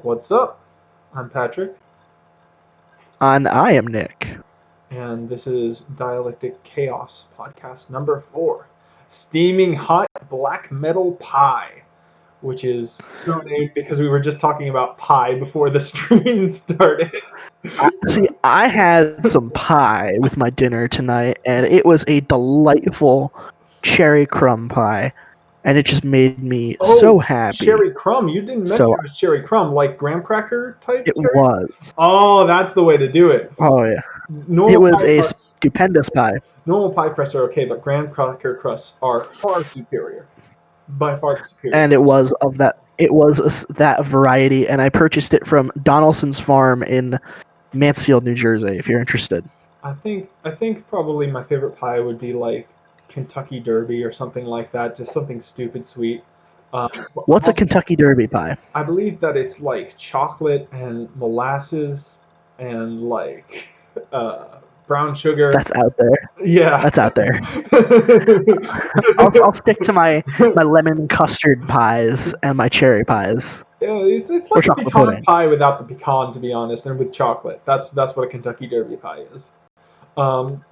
What's up? I'm Patrick, And I am Nick. and this is Dialectic Chaos podcast number 4, Steaming Hot Black Metal Pie, which is so named because we were just talking about pie before the stream started. I had some pie with my dinner tonight, and it was a delightful cherry crumb pie, and it just made me so Oh, happy. cherry crumb. You didn't mention So it was cherry crumb, like graham cracker type it cherry? was. Oh, that's the way to do it. Oh yeah, it Normal was pie a crusts, stupendous pie, normal pie crusts are okay, but graham cracker crusts are far superior. By far the superior and it crust. was of that. It was that variety, and I purchased it from Donaldson's Farm in Mansfield, New Jersey. If you're interested. I think probably my favorite pie would be like Kentucky Derby or something like that, just something stupid sweet. But What's a Kentucky Derby pie? I believe that it's like chocolate and molasses and like brown sugar. That's out there. Yeah. That's out there. I'll stick to my lemon custard pies and my cherry pies Yeah, it's or like a chocolate pecan pudding. pie without the pecan, to be honest, and with chocolate. That's what a Kentucky Derby pie is. Um,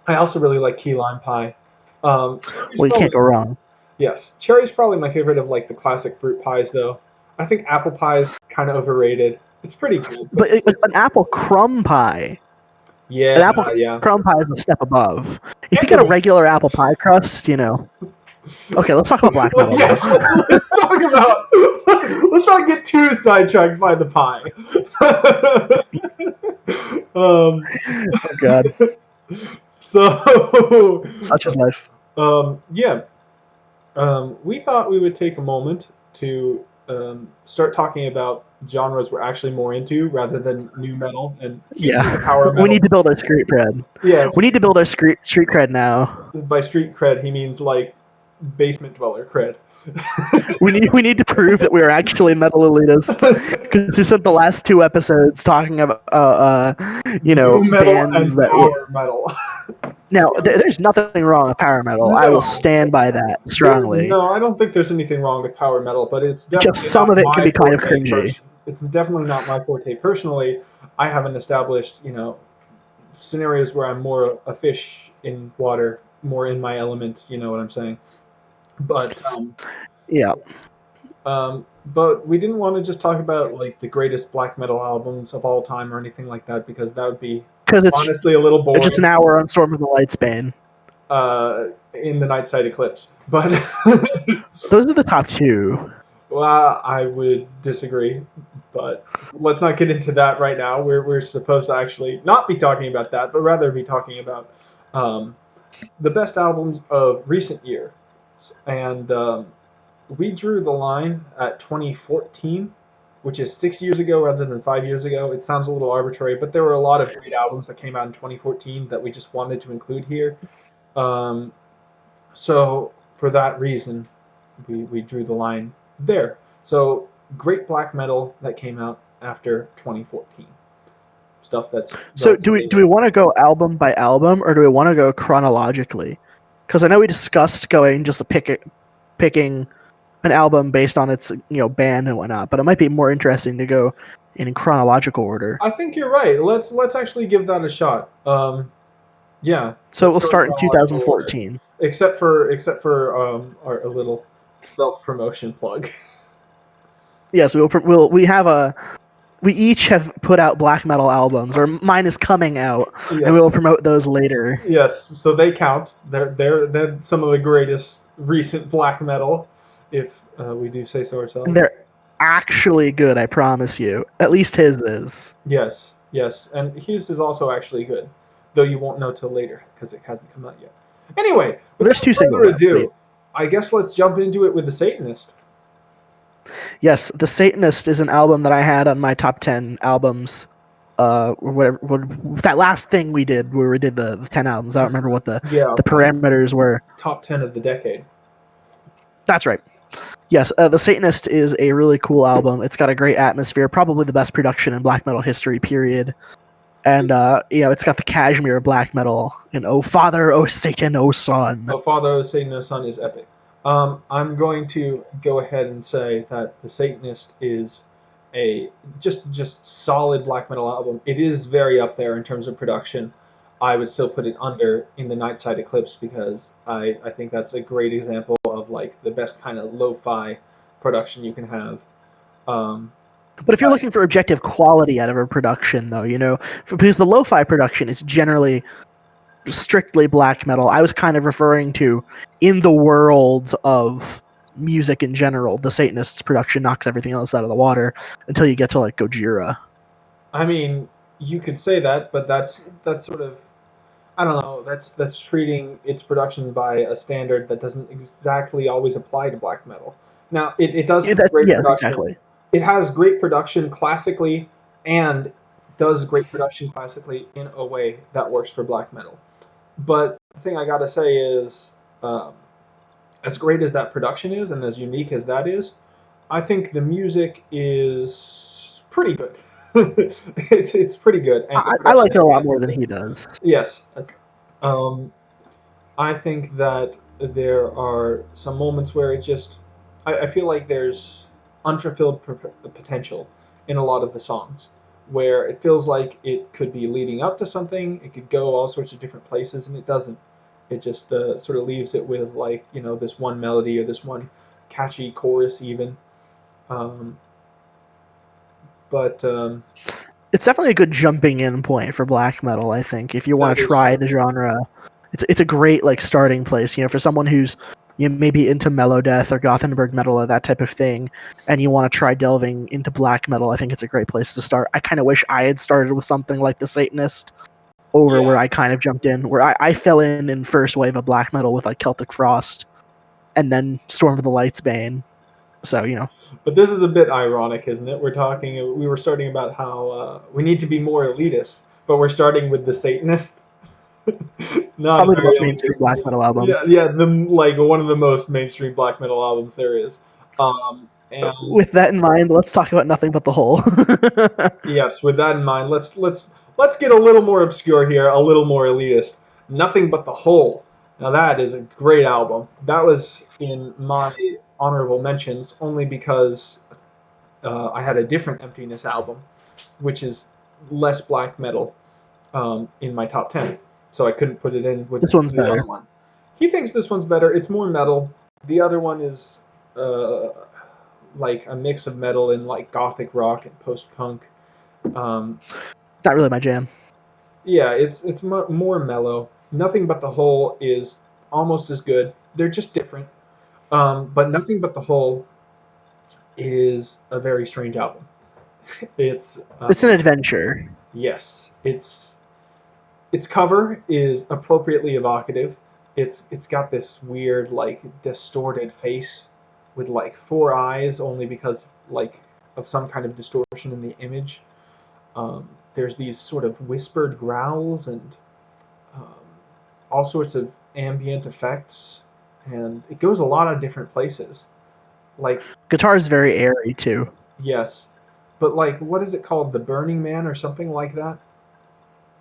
I also really like key lime pie. Cherry's Well, you can't probably go wrong. Yes, cherry's probably my favorite of like the classic fruit pies, though. I think apple pie is kind of overrated. It's pretty good, but But an apple crumb pie, an yeah, apple yeah. crumb pie is a step above. If you get a Anyway, regular apple pie crust, Okay, let's talk about black well, metal yes, though. let's talk about. Let's not get too sidetracked by the pie. um, Oh God, so, such is life. yeah, we thought we would take a moment to start talking about genres we're actually more into rather than new metal and usually the Yeah, power we need metal. to build our street cred. Yes, We need to build our street cred now. by street cred he means like basement dweller cred. We need to prove that we are actually metal elitists because we spent the last 2 episodes talking about New metal bands and that power metal. now there's nothing wrong with power metal. I will No, stand by that strongly. no, I don't think there's anything wrong with power metal, but it's Just definitely some not of it can my be kind of forte. cringy. It's definitely not my forte personally. I haven't established, scenarios where I'm more a fish in water, more in my element. You know what I'm saying? But Yeah, but we didn't want to just talk about like the greatest black metal albums of all time or anything like that because that would be because honestly a little it's just an boring. hour on Storm of the Lightsbane. In the night side eclipse, but Those are the top two. well, I would disagree. But let's not get into that right now. We're supposed to actually not be talking about that, but rather be talking about um, the best albums of recent years. And we drew the line at 2014, which is 6 years ago rather than 5 years ago. It sounds a little arbitrary, but there were a lot of great albums that came out in 2014 that we just wanted to include here. Um, so for that reason, we drew the line there. So great black metal that came out after 2014. Stuff that's So relatively do we new. want to go album by album or do we want to go chronologically? Because I know we discussed going just picking an album based on its band and whatnot, but it might be more interesting to go in chronological order. I think you're right. Let's actually give that a shot. Yeah, So let's we'll go in start in chronological order. 2014. Except for our a little self promotion plug. Yes, we each have put out black metal albums, or mine is coming out, and we will Yes, promote those later. yes. So they count. They're some of the greatest recent black metal, if we do say so And ourselves. they're actually good, I promise you. At least his is. Yes, yes, and his is also actually good, though you won't know till later because it hasn't come out yet. Anyway, There's without 2 singles further out. Wait. ado, I guess let's jump into it with the Satanist. Yes, The Satanist is an album that I had on my top 10 albums. Whatever, that last thing we did where we did the 10 albums. I don't remember what the Yeah, parameters were. top 10 of the decade. That's right. Yes, The Satanist is a really cool album. It's got a great atmosphere, probably the best production in black metal history, period. And it's got the cashmere black metal and "Oh Father, Oh Satan, Oh Son." Oh, Father, oh Satan, oh Son is epic. I'm going to go ahead and say that the Satanist is a just solid black metal album. It is very up there in terms of production. I would still put it under in the Nightside Eclipse because I think that's a great example of like the best kind of lo-fi production you can have. Um, But if you're but looking for objective quality out of a production, though, because the lo-fi production is generally strictly black metal, I was kind of referring to in the world of music in general. The Satanists' production knocks everything else out of the water until you get to like Gojira. I mean, you could say that, but that's sort of I don't know. That's treating its production by a standard that doesn't exactly always apply to black metal. Now, it does have great Yeah, production. exactly. It has great production classically, and does great production classically in a way that works for black metal. But the thing I gotta say is, um, as great as that production is, and as unique as that is, I think the music is pretty good. It's pretty good, and the I production like it a lot more enhances than it. he does. Yes. Um, I think that there are some moments where it just, I feel like there's unfulfilled potential in a lot of the songs, where it feels like it could be leading up to something, it could go all sorts of different places, and it doesn't. It just sort of leaves it with like this one melody or this one catchy chorus even. Um, but It's definitely a good jumping in point for black metal, I think. If you want that to is try true. the genre, it's a great like starting place, for someone who's maybe into Melodeath or Gothenburg metal or that type of thing, and you want to try delving into black metal. I think it's a great place to start. I kind of wish I had started with something like the Satanist over where Yeah. I kind of jumped in, where I fell in first wave of black metal with like Celtic Frost and then Storm of the Light's Bane. So, But this is a bit ironic, isn't it? We were starting about how we need to be more elitist, but we're starting with the Satanist. Not a probably the very most mainstream elitist. black metal album. Yeah, yeah, the like one of the most mainstream black metal albums there is. And With that in mind, let's talk about Nothing But the Whole. yes, with that in mind, let's get a little more obscure here, a little more elitist. Nothing but the whole. Now that is a great album. That was in my honorable mentions only because I had a different Emptiness album, which is less black metal, in my top 10. So I couldn't put it in with This one's the other better. one. He thinks this one's better. It's more metal. The other one is uh, like a mix of metal and like gothic rock and post punk. Um, Not really my jam. yeah, it's more mellow. Nothing but the whole is almost as good. They're just different. But nothing but the whole is a very strange album. It's It's an adventure. yes, its cover is appropriately evocative. It's got this weird like distorted face with like four eyes only because like of some kind of distortion in the image. There's these sort of whispered growls and um, all sorts of ambient effects, and it goes a lot of different places. Like Guitar is very airy too. yes, but like what is it called, The Burning Man or something like that?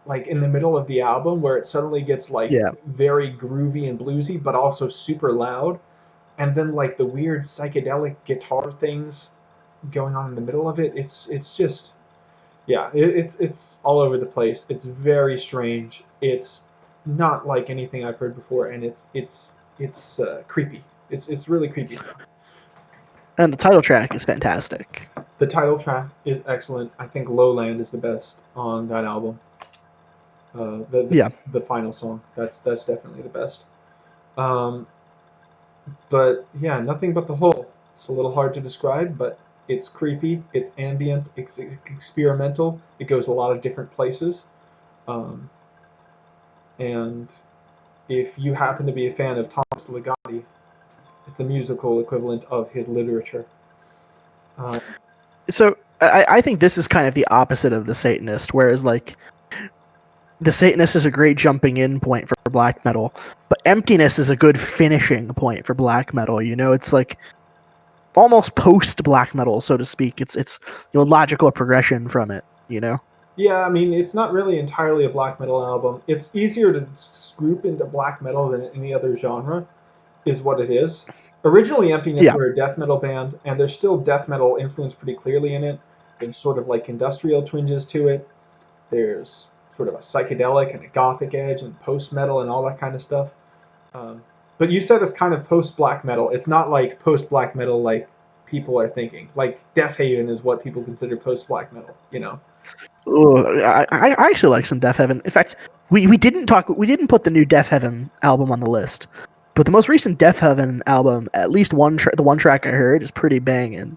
Like in the middle of the album where it suddenly gets like Yeah. very groovy and bluesy, but also super loud, and then like the weird psychedelic guitar things going on in the middle of it. It's just yeah, it's all over the place. It's very strange. It's not like anything I've heard before, and it's creepy. It's really creepy stuff. And the title track is fantastic. The title track is excellent. I think Lowland is the best on that album. Yeah. The final song. That's definitely the best. Um, but yeah, nothing but the whole. It's a little hard to describe, but it's creepy. It's ambient. It's experimental. It goes a lot of different places. Um, and if you happen to be a fan of Thomas Ligotti, it's the musical equivalent of his literature. Um, So I think this is kind of the opposite of the Satanist, whereas like the Satanist is a great jumping in point for black metal, but Emptiness is a good finishing point for black metal. It's like almost post black metal, so to speak. It's logical progression from it. yeah, I mean, it's not really entirely a black metal album. It's easier to group into black metal than any other genre. is what it is. Originally, Emptiness Yeah. were a death metal band, and there's still death metal influence pretty clearly in it. There's sort of like industrial twinges to it. There's sort of a psychedelic and a gothic edge and post metal and all that kind of stuff. Um, but you said it's kind of post black metal. It's not like post black metal like people are thinking. Like Death Haven is what people consider post black metal. You know. Ooh, I actually like some Death Heaven. In fact, we didn't put the new Death Heaven album on the list, but the most recent Death Heaven album, at least the one track I heard is pretty banging.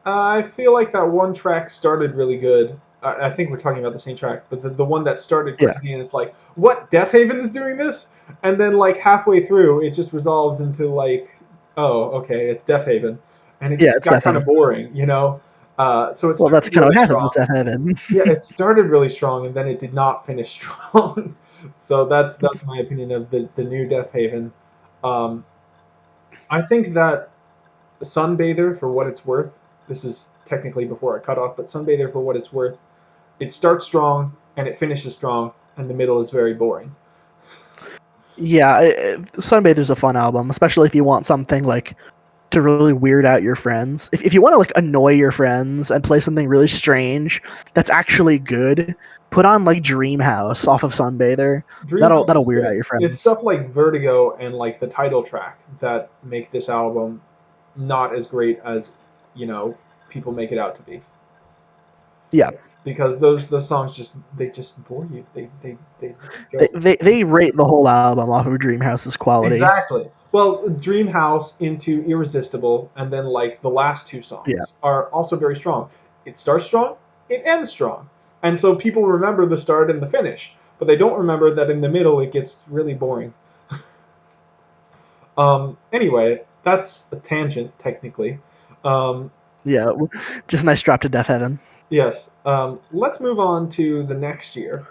I feel like that one track started really good. I think we're talking about the same track, but the one that started Yeah, crazy and it's like, what? Death Haven is doing this? And then like halfway through, it just resolves into like, oh, okay, it's Death Haven, and yeah, it it's got Death kind of Heaven. boring, you know. So it Well, that's started kind of really what happens with strong. Death Heaven. Yeah, it started really strong, and then it did not finish strong. So that's my opinion of the new Death Haven. Um, I think that Sunbather, for what it's worth, this is technically before I cut off, but Sunbather, for what it's worth, it starts strong and it finishes strong, and the middle is very boring. Yeah, Sunbather's a fun album, especially if you want something like to really weird out your friends. If you want to like annoy your friends and play something really strange that's actually good, put on like Dream House off of Sunbather. Dreamhouse That'll is weird out good. your It's friends. stuff like Vertigo and like the title track that make this album not as great as you know people make it out to be. Yeah, Because those songs just bore you. They they, go they they rate the whole album off of Dream House's quality. exactly. Well, Dream House into Irresistible, and then like the last two Yeah, songs are also very strong. It starts strong, it ends strong, and so people remember the start and the finish, but they don't remember that in the middle it gets really boring. Anyway, that's a tangent technically. Um, yeah, just a nice drop to Death Heaven. yes. Let's move on to the next year.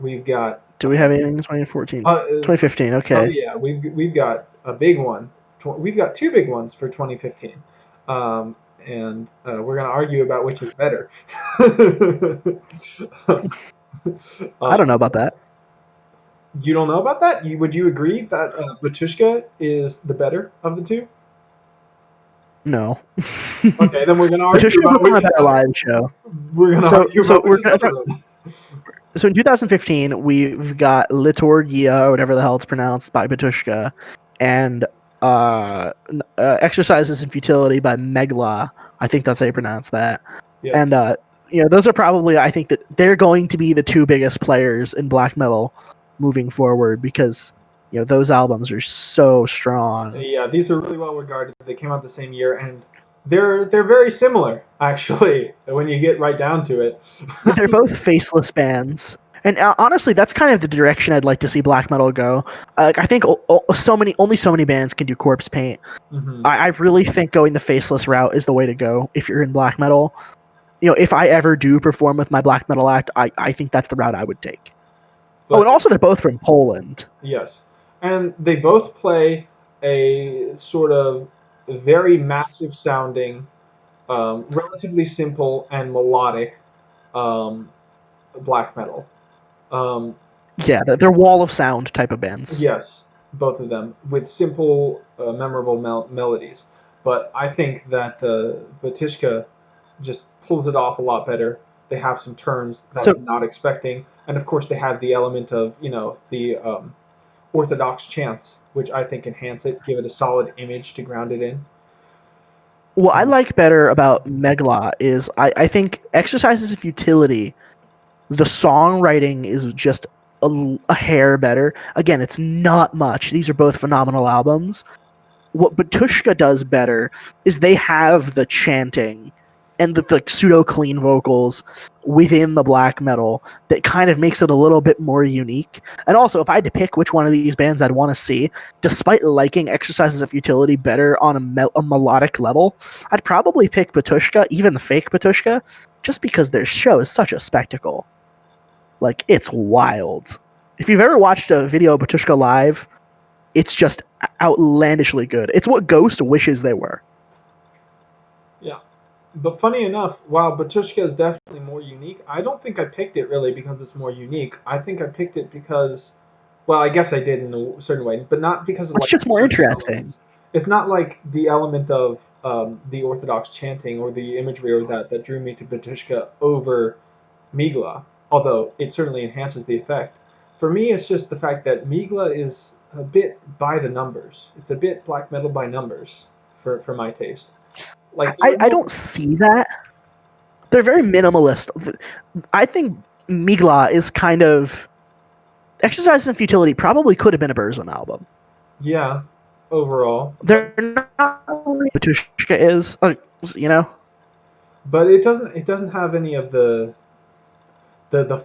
We've got Do we have anything in 2014? uh, 2015, Oh okay. yeah, we've got a big one. We've got two big ones for 2015, and we're gonna argue about which is better. I uh, don't know about that. you don't know about that? Would you agree that Batushka is the better of the two? No. Okay, then we're gonna argue Patricia about puts on which a is better better. live show. We're gonna So argue so about which we're is gonna better then. so in 2015 we've got Liturgia or whatever the hell it's pronounced by Batushka, and Exercises in Futility by Megla. I think that's how you pronounce that. And Yes. those are probably, I think that they're going to be the two biggest players in black metal moving forward because those albums are so strong. Yeah, these are really well regarded. They came out the same year, and they're very similar actually when you get right down to it. They're both faceless bands. And honestly, that's kind of the direction I'd like to see black metal go. I think only so many bands can do corpse paint. hmm I really think going the faceless route is the way to go if you're in black metal. If I ever do perform with my black metal act, I think that's the route I would take. Oh, But and also they're both from Poland. yes, and they both play a sort of very massive sounding, relatively simple and melodic um, black metal. Um, Yeah, they're wall of sound type of bands. yes, both of them with simple, memorable melodies. But I think that Batishka just pulls it off a lot better. They have some turns that So, I'm not expecting, and of course they have the element of the orthodox chants, which I think enhance it, give it a solid image to ground it in. what I Um, like better about Megla is I think Exercises of Futility, the songwriting is just a hair better. Again, it's not much. These are both phenomenal albums. What Batushka does better is they have the chanting and the pseudo clean vocals within the black metal that kind of makes it a little bit more unique. And also, if I had to pick which one of these bands I'd want to see, despite liking Exercises of Futility better on a melodic level, I'd probably pick Batushka, even the fake Batushka, just because their show is such a spectacle. Like, it's wild. If you've ever watched a video of Batushka live, it's just outlandishly good. It's what Ghost wishes they were. yeah, but funny enough, while Batushka is definitely more unique, I don't think I picked it really because it's more unique. I think I picked it because, well, I guess I did in a certain way, but not because of It's like just the more surface interesting. elements. It's not like the element of the Orthodox chanting or the imagery or that drew me to Batushka over Migla, although it certainly enhances the effect. For me, it's just the fact that Migla is a bit by the numbers. It's a bit black metal by numbers for my taste. Like there are I don't moments. see that. They're very minimalist. I think Migla is kind of Exercise in Futility probably could have been a Burzum album. Yeah, overall, They're not really Batushka is, you know. but it doesn't have any of the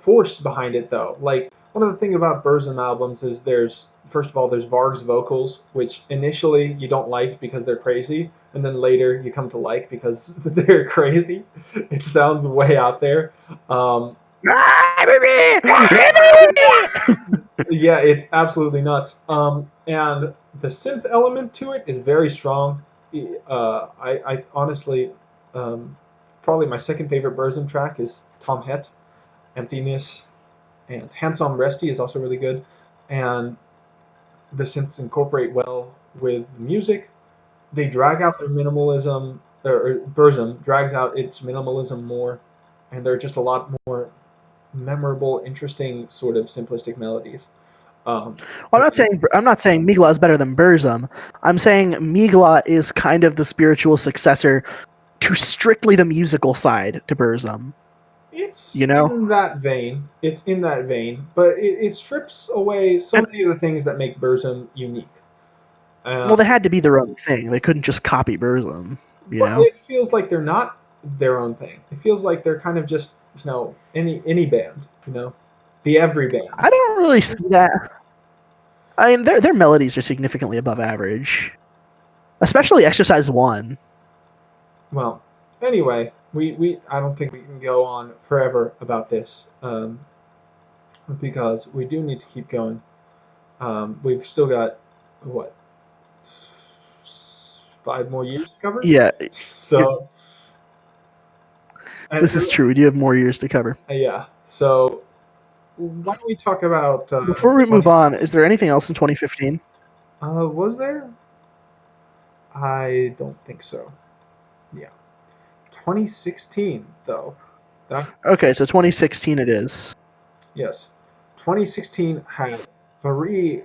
force behind it though. Like one of the things about Burzum albums is there's first of all there's Varg's vocals, which initially you don't like because they're crazy, and then later you come to like because they're crazy. It sounds way out there. Um, yeah, it's absolutely nuts. And the synth element to it is very strong. I honestly, um, probably my second favorite Burzum track is Tom Het, Emptiness, and Handsome Resty is also really good. And the synths incorporate well with the music. They drag out their minimalism, or Burzum drags out its minimalism more, and they're just a lot more memorable, interesting, sort of simplistic melodies. Well, For me. I'm not saying Migla is better than Burzum. I'm saying Migla is kind of the spiritual successor to strictly the musical side to Burzum. It's You know. in that vein. It's in that vein, but it strips away so And many of the things that make Burzum unique. well, they Um, had to be their own thing. They couldn't just copy Burzum. You but know. it feels like they're not their own thing. It feels like they're kind of just any band, the every band. I don't really see that. I mean, their melodies are significantly above average, especially Exercise One. Well, anyway, we I don't think we can go on forever about this because we do need to keep going. We've still got what 5 more years to cover. Yeah, So, and, this is true. We do have more years to cover. yeah. So, why don't we talk about Before we move 20? on, is there anything else in 2015? Was there? I don't think so. Yeah, 2016 though. That Okay, so 2016 it is. yes, 2016 had three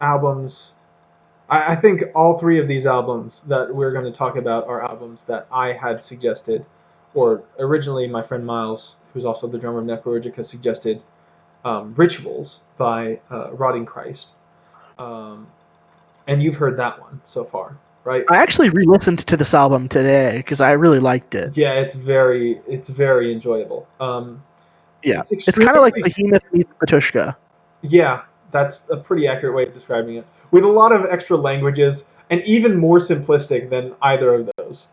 albums. I think all three of these albums that we're going to talk about are albums that I had suggested, or originally my friend Miles, who's also the drummer of Necrourgica, suggested Rituals by Rotting Christ. Um, and you've heard that one so far, right? I actually re-listened to this album today because I really liked it. Yeah, it's very enjoyable. Yeah, It's it's kind of like extremely Behemoth meets Patushka. yeah, that's a pretty accurate way of describing it. With a lot of extra languages and even more simplistic than either of those.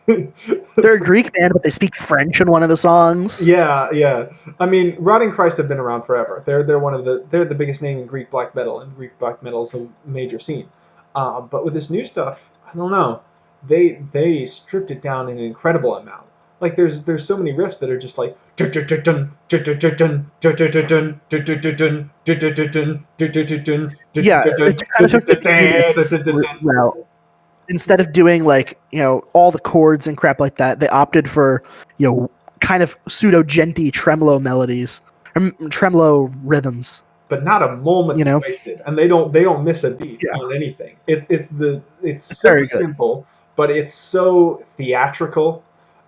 They're a Greek band, but they speak French in one of the songs. Yeah, yeah. I mean, Rotting Christ have been around forever. They're the biggest name in Greek black metal, and Greek black metal is a major scene. But with this new stuff, I don't know. They stripped it down in an incredible amount. Like there's so many riffs that are just like Yeah, it kind of took the Behemoth route. Instead of doing like all the chords and crap like that, they opted for kind of pseudo genty tremolo melodies, tremolo rhythms. but not a You moment's know, wasted, and they don't miss a beat yeah, on anything. It's it's so very good. simple, but it's so theatrical,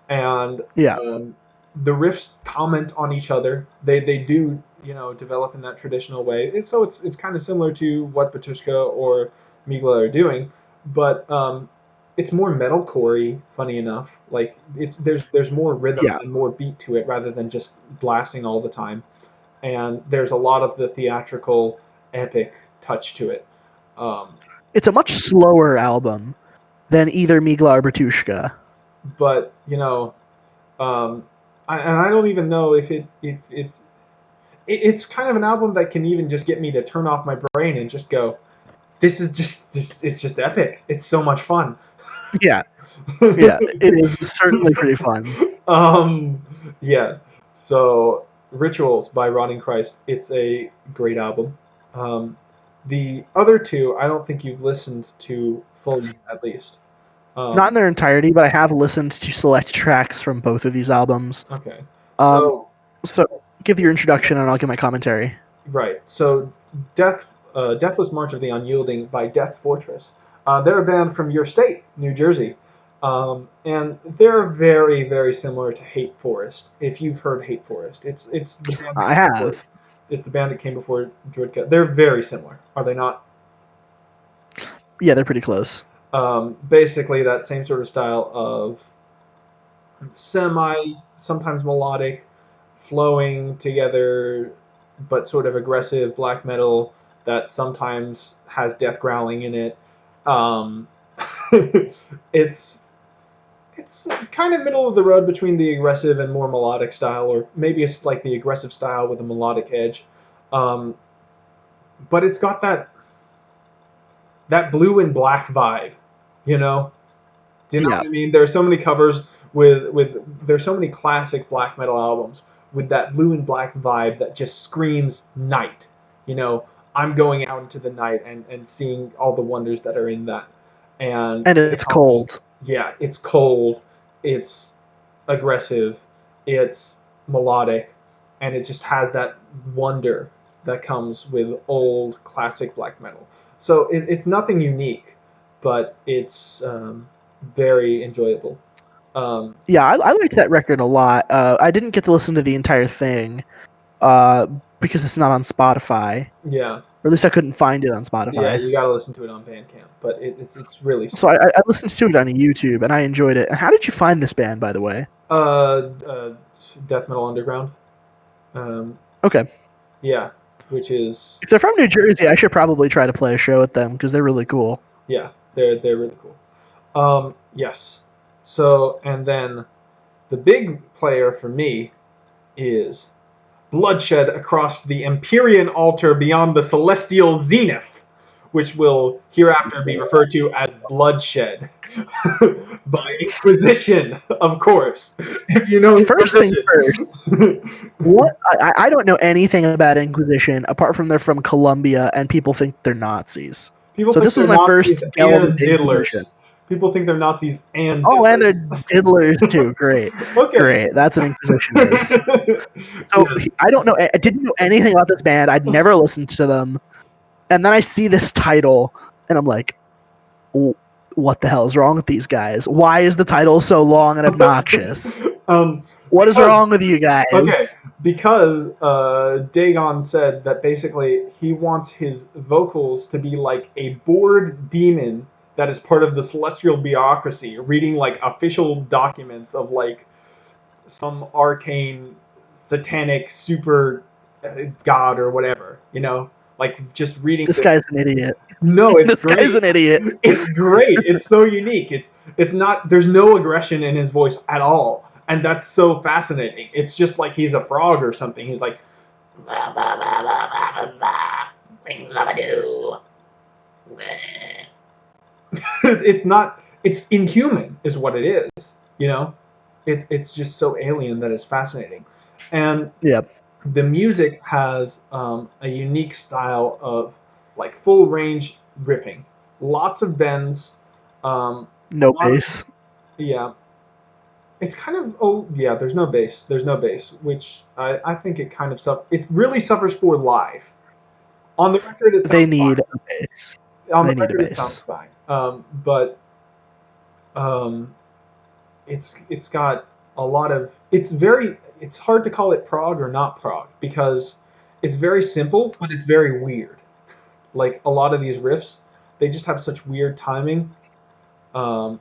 and Yeah, um, the riffs comment on each other. They do develop in that traditional way. It's kind of similar to what Batushka or Migla are doing, but it's more metalcore-y, funny enough. Like there's more rhythm yeah. and more beat to it rather than just blasting all the time, and there's a lot of the theatrical, epic touch to it. Um, It's a much slower album than either Migla or Batushka. but um, and I don't even know if it's kind of an album that can even just get me to turn off my brain and just go, this is just it's just epic. It's so much fun. Yeah, yeah. It is certainly pretty fun. um, yeah. So Rituals by Rotting Christ. It's a great album. Um, the other two, I don't think you've listened to fully at least. Not in Um, their entirety, but I have listened to select tracks from both of these albums. okay, Um, so so give your introduction and I'll give my commentary. right, so Deathless March of the Unyielding by Death Fortress. They're a band from your state, New Jersey, and they're very very similar to Hate Forest. If you've heard Hate Forest, it's the band that I came before. have. It's the band that came before Druidka. They're very similar, are they not? Yeah, they're pretty close. Basically, that same sort of style of semi, sometimes melodic, flowing together, but sort of aggressive black metal that sometimes has death growling in it. Um, it's it's kind of middle of the road between the aggressive and more melodic style, or maybe it's like the aggressive style with a melodic edge. Um, but it's got that blue and black vibe, you know. Do you know Yeah, what I mean? There are so many covers with there's so many classic black metal albums with that blue and black vibe that just screams night. You know, I'm going out into the night and seeing all the wonders that are in that. And and they it's accomplish, cold. yeah, it's cold, it's aggressive, it's melodic, and it just has that wonder that comes with old classic black metal. So it's nothing unique, but it's very enjoyable. Um, Yeah, I liked that record a lot. I didn't get to listen to the entire thing uh, because it's not on Spotify, yeah, or at least I couldn't find it on yeah, Spotify. you got to listen to it on Bandcamp, but it's really So solid. I listened to it on YouTube and I enjoyed it. And how did you find this band, by the way? Uh, uh, Death Metal Underground. Um, Okay, yeah, which is if they're from New Jersey, I should probably try to play a show with them because they're really cool. yeah, they're really cool. Yes. So and then the big player for me is bloodshed across the Empyrean altar beyond the celestial zenith, which will hereafter be referred to as bloodshed by Inquisition, of course. If you know First things first, Inquisition. what I don't know anything about Inquisition apart from they're from Colombia and people think they're Nazis. People So think this was they're my first Nazis delve and into Inquisition. diddlers. People think they're Nazis and Oh, and they're diddlers. diddlers too. Great, Okay. great. That's what Inquisition is. So Yes. I don't know. I didn't know anything about this band. I'd never listened to them, and then I see this title, and I'm like, "What the hell is wrong with these guys? Why is the title so long and obnoxious? um, What is because wrong with you okay, guys?" because Dagon said that basically he wants his vocals to be like a bored demon that is part of the celestial bureaucracy, reading like official documents of like some arcane, satanic super god or whatever. You know, like just reading This this. guy's an idiot. No, it's This guy's great. an idiot. It's great. It's so unique. It's not. There's no aggression in his voice at all, and that's so fascinating. It's just like he's a frog or something. He's like, it's not. It's inhuman, is what it is. You know, it's just so alien that it's fascinating, and Yeah, the music has a unique style of like full range riffing, lots of bends, a no lot of bass. yeah. It's kind of oh yeah. There's no bass. There's no bass, which I think it kind of it really suffers for live. On the record, it They sounds need fine. a bass. On the They need a record, it sounds bass. fine. But um, it's got a lot of it's hard to call it prog or not prog because it's very simple but it's very weird. Like a lot of these riffs, they just have such weird timing. Um,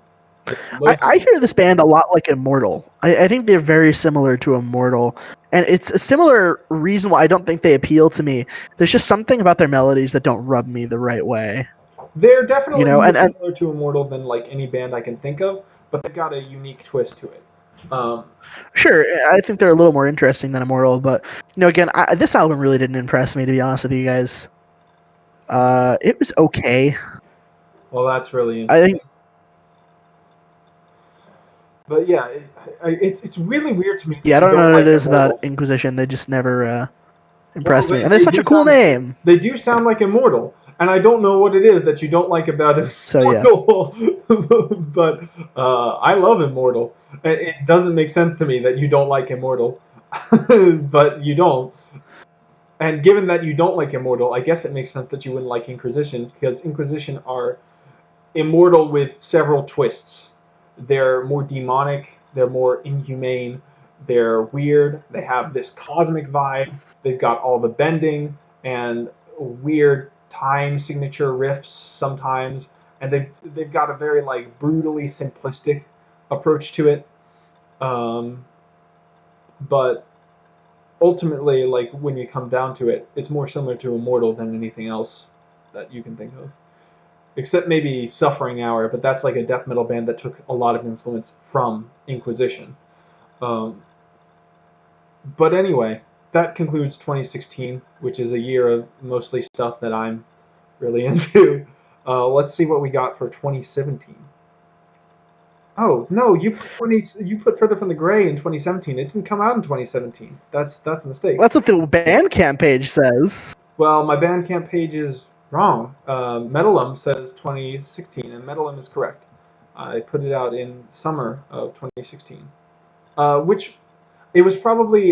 yeah, I hear this band a lot like Immortal. I think they're very similar to Immortal. And it's a similar reason why I don't think they appeal to me. There's just something about their melodies that don't rub me the right way. they're definitely more And similar to Immortal than like any band I can think of, but they've got a unique twist to it. Um, sure, I think they're a little more interesting than Immortal, but again, this album really didn't impress me to be honest with you guys. It was okay. well, that's really I interesting. think But yeah, it's really weird to me that yeah, I you don't don't know what it like is about Immortal. Inquisition. They just never Well, impressed me. And it's such a cool name. they do sound like Immortal, and I don't know what it is that you don't like about So yeah. Immortal, but I love Immortal. It doesn't make sense to me that you don't like Immortal, but you don't. And given that you don't like Immortal, I guess it makes sense that you wouldn't like Inquisition because Inquisition are immortal with several twists. They're more demonic, they're more inhumane, they're weird, they have this cosmic vibe, they've got all the bending and weird time signature riffs sometimes, and they've got a very like brutally simplistic approach to it. Um, but ultimately, like when you come down to it, it's more similar to Immortal than anything else that you can think of, except maybe Suffering Hour, but that's like a death metal band that took a lot of influence from Inquisition. Um, but anyway, that concludes 2016, which is a year of mostly stuff that I'm really into. Let's see what we got for 2017. Oh no, you put Further from the Gray in 2017. It didn't come out in 2017. That's a mistake. That's what the Bandcamp page says. Well, my Bandcamp page is wrong. Metalum says 2016, and Metalum is correct. I put it out in summer of 2016, which it was probably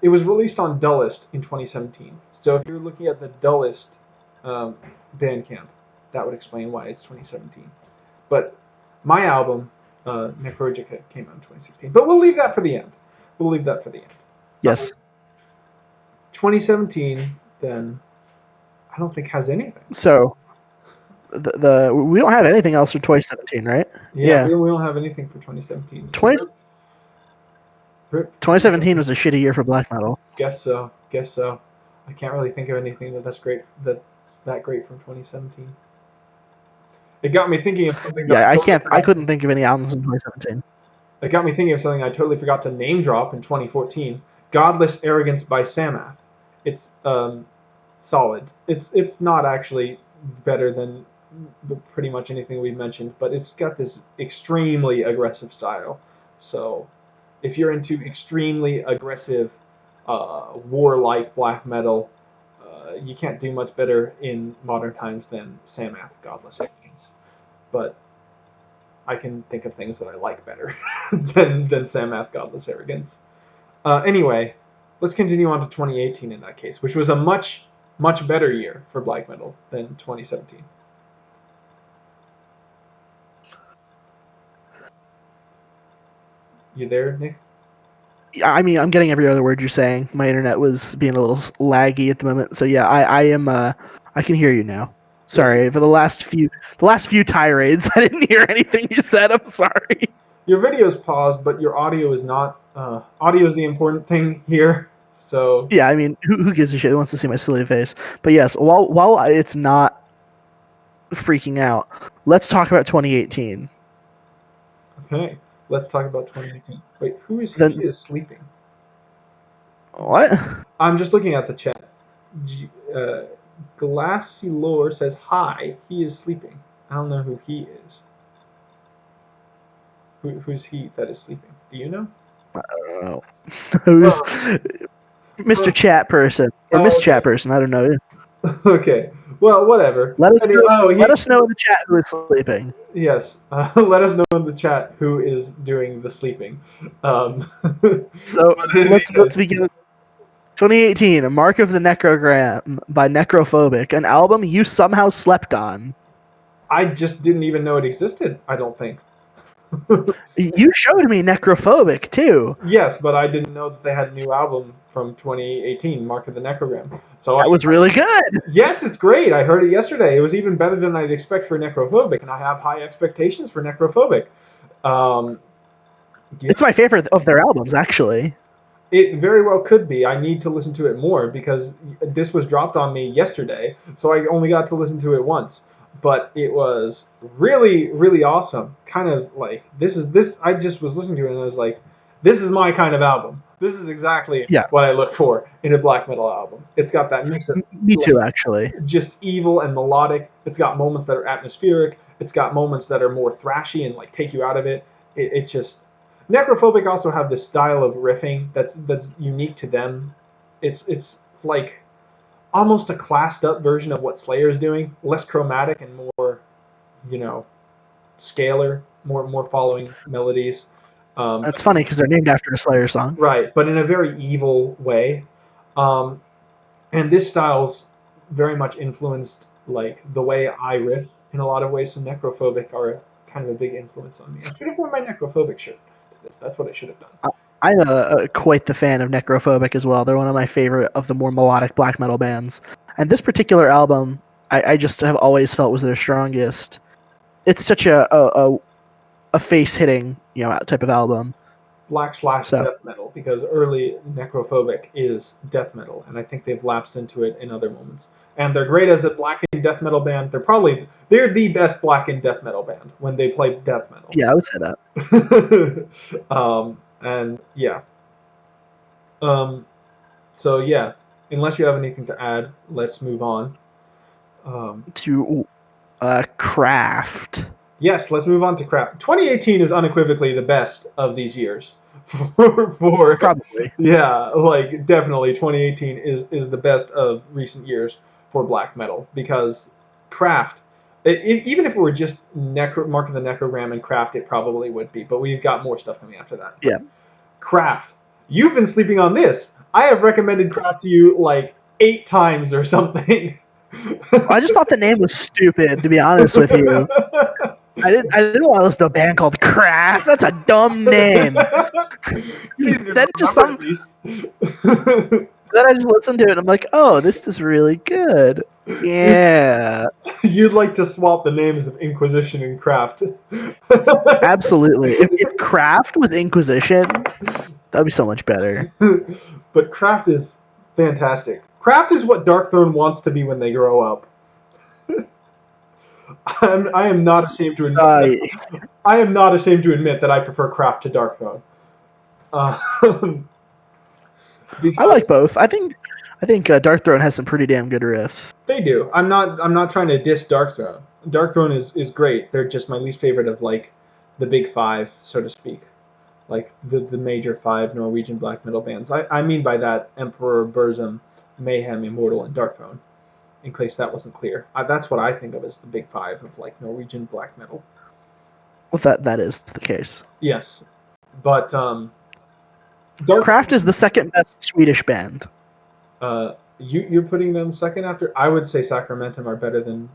it was released on Dullist in 2017. So if you're looking at the Dullist um, Bandcamp, that would explain why it's 2017. But my album, Necrogica, came out in 2016. But we'll leave that for the end. We'll leave that for the end. Yes. 2017, then I don't think has anything. So the we don't have anything else for 2017, right? Yeah, we don't have anything for 2017. So 20, 2017 was a shitty year for black metal. Guess so. Guess so. I can't really think of anything that's that great from 2017. It got me thinking of something that Yeah, totally I couldn't think of any albums in 2017. It got me thinking of something I totally forgot to name drop in 2014. Godless Arrogance by Samath. It's solid. It's not actually better than pretty much anything we've mentioned, but it's got this extremely aggressive style. So if you're into extremely aggressive, warlike black metal, you can't do much better in modern times than Samath, Godless Arrogance. But I can think of things that I like better than Samath, Godless Arrogance. Anyway, let's continue on to 2018 in that case, which was a much, much better year for black metal than 2017. You there, Nick? Yeah, I mean, I'm getting every other word you're saying. My internet was being a little laggy at the moment, so yeah, I am. I can hear you now. Sorry Yeah. for the last few tirades. I didn't hear anything you said. I'm sorry. Your video's paused, but your audio is not. Audio is the important thing here. So Yeah, I mean, who gives a shit? Who wants to see my silly face? But yes, while it's not freaking out, let's talk about 2018. okay, let's talk about 2018. Wait, who is Then he is sleeping? what? I'm just looking at the chat. Glassy Lore says hi. He is sleeping. I don't know who he is. Who's he that is sleeping? Do you know? I don't know. Who's Mr. Chat Person or Miss okay. Chat Person? I don't know. Okay. Well, whatever. Let us know. Oh, Let us know in the chat who is sleeping. Yes. Let us know in the chat who is doing the sleeping. So let's begin. 2018, A Mark of the Necrogram by Necrophobic, an album you somehow slept on. I just didn't even know it existed. I don't think. You showed me Necrophobic too. Yes, but I didn't know that they had a new album from 2018, Mark of the Necrogram. So That was really good. yes, it's great. I heard it yesterday. It was even better than I'd expect for Necrophobic, and I have high expectations for Necrophobic. Yeah. It's my favorite of their albums, actually. It very well could be. I need to listen to it more because this was dropped on me yesterday, so I only got to listen to it once. But it was really, really awesome. Kind of like this. I just was listening to it and I was like, this is my kind of album. This is exactly Yeah, what I look for in a black metal album. It's got that mix of me too, actually. just evil and melodic. It's got moments that are atmospheric. It's got moments that are more thrashy and like take you out of it. It just Necrophobic also have this style of riffing that's unique to them. It's like almost a classed up version of what Slayer is doing, less chromatic and more, you know, scalar, more following melodies. That's funny because they're named after a Slayer song. Right, but in a very evil way. Um, and this style's very much influenced like the way I riff in a lot of ways. So Necrophobic are kind of a big influence on me. I should have worn my Necrophobic shirt to this. That's what I should have done. I'm quite the fan of Necrophobic as well. They're one of my favorite of the more melodic black metal bands. And this particular album, I just have always felt was their strongest. It's such a face hitting type of album. Black / So death metal because early Necrophobic is death metal, and I think they've lapsed into it in other moments. And they're great as a black and death metal band. They're the best black and death metal band when they play death metal. yeah, I would say that. And yeah. So yeah, unless you have anything to add, let's move on. To Craft. Yes, let's move on to Craft. 2018 is unequivocally the best of these years. For Probably. yeah, like definitely 2018 is the best of recent years for black metal because Craft. Even if it were just Mark of the Necrogram and Craft, it probably would be. But we've got more stuff coming after that. Yeah. Craft. You've been sleeping on this. I have recommended Craft to you like 8 times or something. I just thought the name was stupid, to be honest with you. I didn't want to listen to a band called Craft. That's a dumb name. Then just some. Then I just listened to it and I'm like, oh, this is really good. Yeah. You'd like to swap the names of Inquisition and Craft. Absolutely. If Craft was Inquisition, that'd be so much better. But Craft is fantastic. Craft is what Darkthrone wants to be when they grow up. I am not ashamed to admit. I am not ashamed to admit that I prefer Craft to Darkthrone. I like both. I think Darkthrone has some pretty damn good riffs. They do. I'm not trying to diss Darkthrone. Darkthrone is great. They're just my least favorite of like the big 5, so to speak. Like the major 5 Norwegian black metal bands. I mean by that Emperor, Burzum, Mayhem, Immortal, and Darkthrone. In case that wasn't clear, that's what I think of as the big 5 of like Norwegian black metal. Well, that is the case. Yes, but Craft is the second best Swedish band. You're putting them second after. I would say Sacramentum are better than.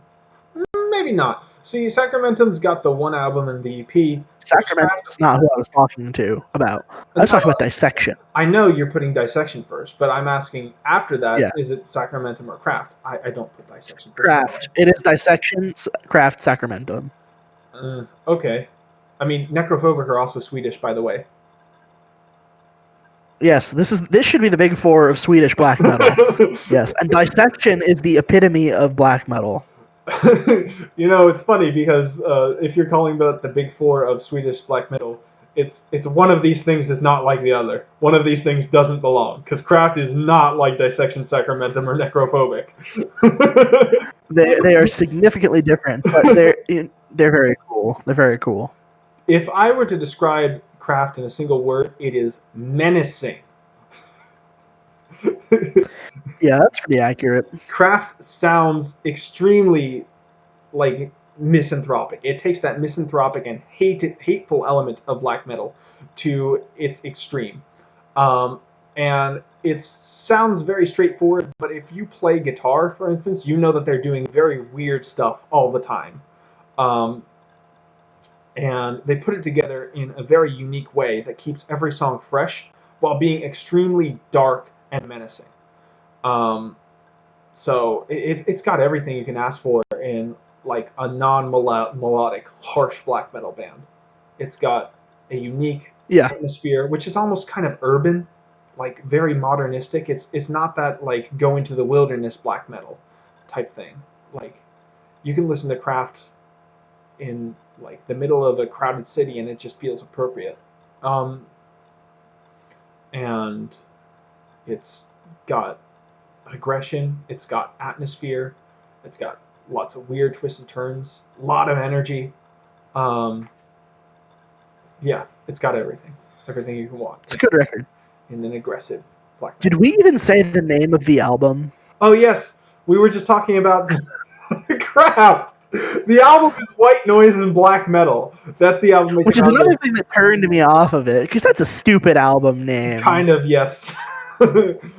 Maybe not. See, Sacramentum's got the one album and the EP. Sacramentum's not who I was talking about. I was talking about Dissection. I know you're putting Dissection first, but I'm asking after that, Is it Sacramentum or Craft? I don't put Dissection first. Craft. It is Dissection, Craft, Sacramentum. Okay. I mean, Necrophobic are also Swedish, by the way. Yes, this should be the big 4 of Swedish black metal. Yes, and Dissection is the epitome of black metal. It's funny because if you're calling the big 4 of Swedish black metal, it's one of these things is not like the other. One of these things doesn't belong because Craft is not like Dissection, Sacramentum, or Necrophobic. They are significantly different, but they're very cool. They're very cool. If I were to describe Craft in a single word, it is menacing. Yeah, that's pretty accurate. Craft sounds extremely like misanthropic. It takes that misanthropic and hateful element of black metal to its extreme. And it sounds very straightforward, but if you play guitar, for instance, you know that they're doing very weird stuff all the time. And they put it together in a very unique way that keeps every song fresh while being extremely dark and menacing. So it's got everything you can ask for in like a non-melodic, harsh black metal band. It's got a unique atmosphere, which is almost kind of urban, like very modernistic. It's not that like go into the wilderness black metal type thing. Like you can listen to Craft in like the middle of a crowded city and it just feels appropriate. And it's got aggression, it's got atmosphere, it's got lots of weird twists and turns, a lot of energy. Yeah, it's got everything you can want. It's a good record. In an aggressive black metal. Did we even say the name of the album? Oh yes, we were just talking about crap. The album is White Noise and Black Metal. That's the album they Which came is out another with. thing that turned me off of it, because that's a stupid album name. Kind of, yes.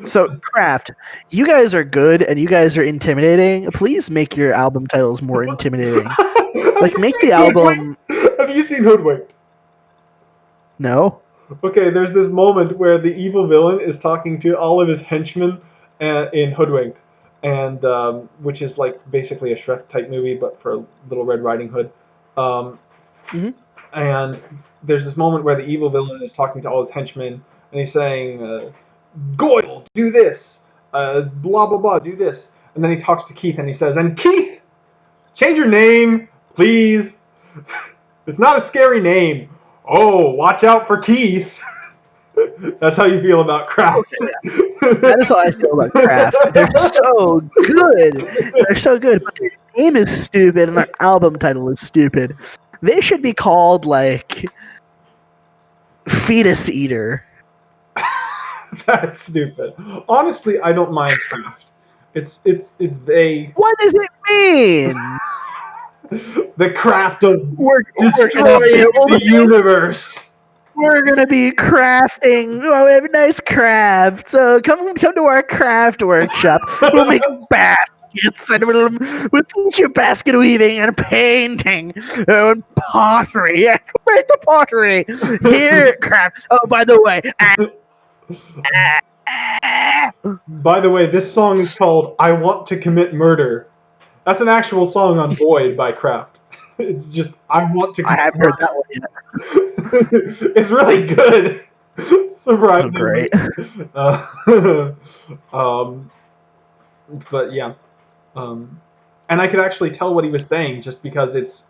So, Kraft, you guys are good and you guys are intimidating. Please make your album titles more intimidating. Have Like, you make the seen album. Hoodwinked? Have you seen Hoodwinked? No? Okay, there's this moment where the evil villain is talking to all of his henchmen in Hoodwinked, and which is like basically a Shrek type movie, but for Little Red Riding Hood. Um, Hmm. and there's this moment where the evil villain is talking to all his henchmen, and he's saying, "Goyle, do this. Blah blah blah, do this." And then he talks to Keith, and he says, "And Keith, change your name, please. It's not a scary name. Oh, watch out for Keith." That's how you feel about Kraft. Okay, that is how I feel about Kraft. They're so good. They're so good, but their name is stupid and their album title is stupid. They should be called, like, Fetus Eater. That's stupid. Honestly, I don't mind Kraft. It's vague. What does it mean? The craft of We're gonna destroying build the things. universe. We're gonna be crafting. Oh, we have a nice craft. So come to our craft workshop. We'll make baskets and we'll teach you basket weaving and painting and pottery. Yeah, make the pottery here, craft. Oh, by the way, By the way, this song is called "I Want to Commit Murder." That's an actual song on Void by Kraft. It's just "I Want to I Commit haven't heard that one yet. Murder." It's really good, Oh, surprisingly. great. Uh, um, but yeah, um, and I could actually tell what he was saying just because it.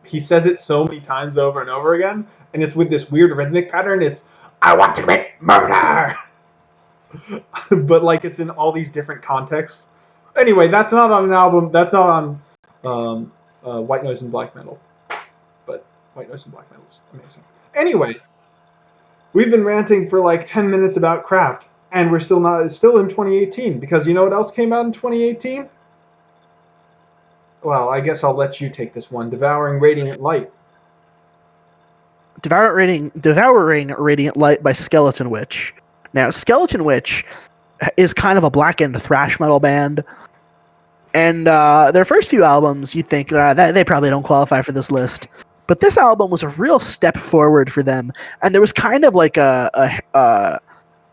He says it so many times over and over again, and it's with this weird rhythmic pattern. It's "I want to commit murder." But like it's in all these different contexts. Anyway, that's not on an album. That's not on White Noise and Black Metal. But White Noise and Black Metal is amazing. Anyway, we've been ranting for like 10 minutes about Kraft, and we're still in 2018 because you know what else came out in 2018? Well, I guess I'll let you take this one. Devouring Radiant Light. Devouring Radiant Light by Skeleton Witch. Now, Skeleton Witch is kind of a blackened thrash metal band. And their first few albums, you think that they probably don't qualify for this list. But this album was a real step forward for them. And there was kind of like an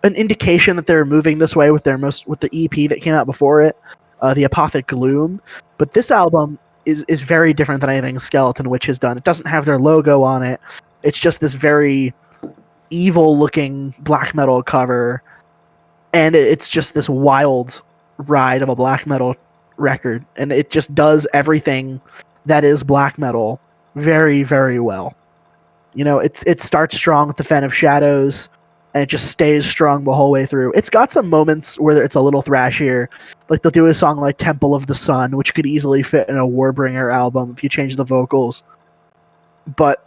indication that they were moving this way with the EP that came out before it, the Apothic Gloom. But this album is very different than anything Skeleton Witch has done. It doesn't have their logo on it. It's just this very evil looking black metal cover, and it's just this wild ride of a black metal record, and it just does everything that is black metal very, very well. You know, it starts strong with the Fan of Shadows, and it just stays strong the whole way through. It's got some moments where it's a little thrashier, like they'll do a song like Temple of the Sun, which could easily fit in a Warbringer album if you change the vocals. But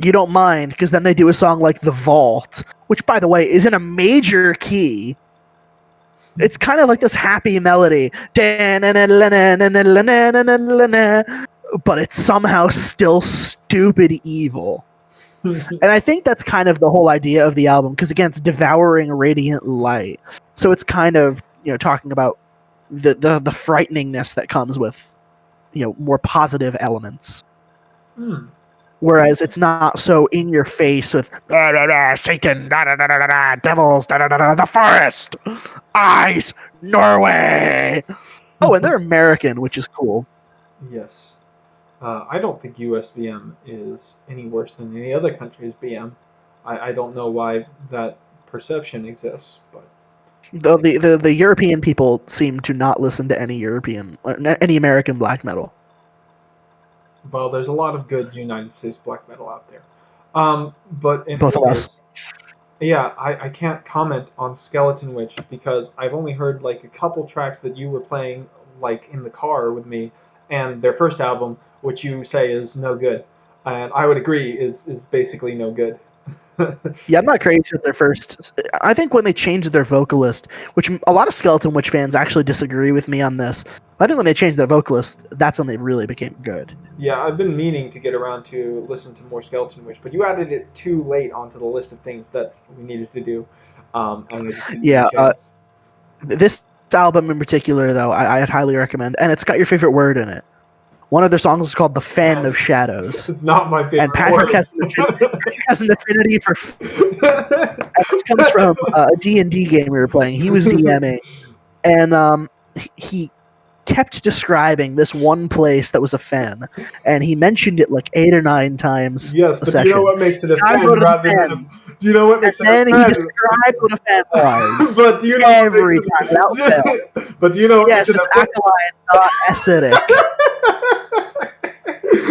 you don't mind, because then they do a song like The Vault, which, by the way, is in a major key. It's kind of like this happy melody, but it's somehow still stupid evil. And I think that's kind of the whole idea of the album, because again, it's devouring radiant light. So it's kind of, talking about the frighteningness that comes with, more positive elements. Hmm. Whereas it's not so in your face with Satan, devils, the forest, eyes, Norway. Oh, and they're American, which is cool. Yes. I don't think US BM is any worse than any other country's BM. I don't know why that perception exists, but The European people seem to not listen to any American black metal. well, there's a lot of good United States black metal out there. But in Both any of us. case, yeah, I can't comment on Skeleton Witch because I've only heard like a couple tracks that you were playing like in the car with me, and their first album, which you say is no good, and I would agree is basically no good. Yeah, I'm not crazy with their first. I think when they changed their vocalist, which a lot of Skeleton Witch fans actually disagree with me on this, I think when they changed their vocalist, that's when they really became good. Yeah, I've been meaning to get around to listen to more Skeleton Witch, but you added it too late onto the list of things that we needed to do, and I just didn't get a Yeah, chance. this album in particular, though, I'd highly recommend, and it's got your favorite word in it. One of their songs is called "The Fen of Shadows," It's not my and favorite word. Patrick has an affinity for. And this comes from a D&D game we were playing. He was DMing, and he kept describing this one place that was a fen, and he mentioned it like 8 or 9 times Yes, a but do you know session. what makes it a Gotta fen go to the rather than a? fens. Do you know what And makes it a then he fen? described what a fen was. But do you know what makes Every time, without fail. it? But do you know what makes Yes, it it's a fen? alkaline, not acidic.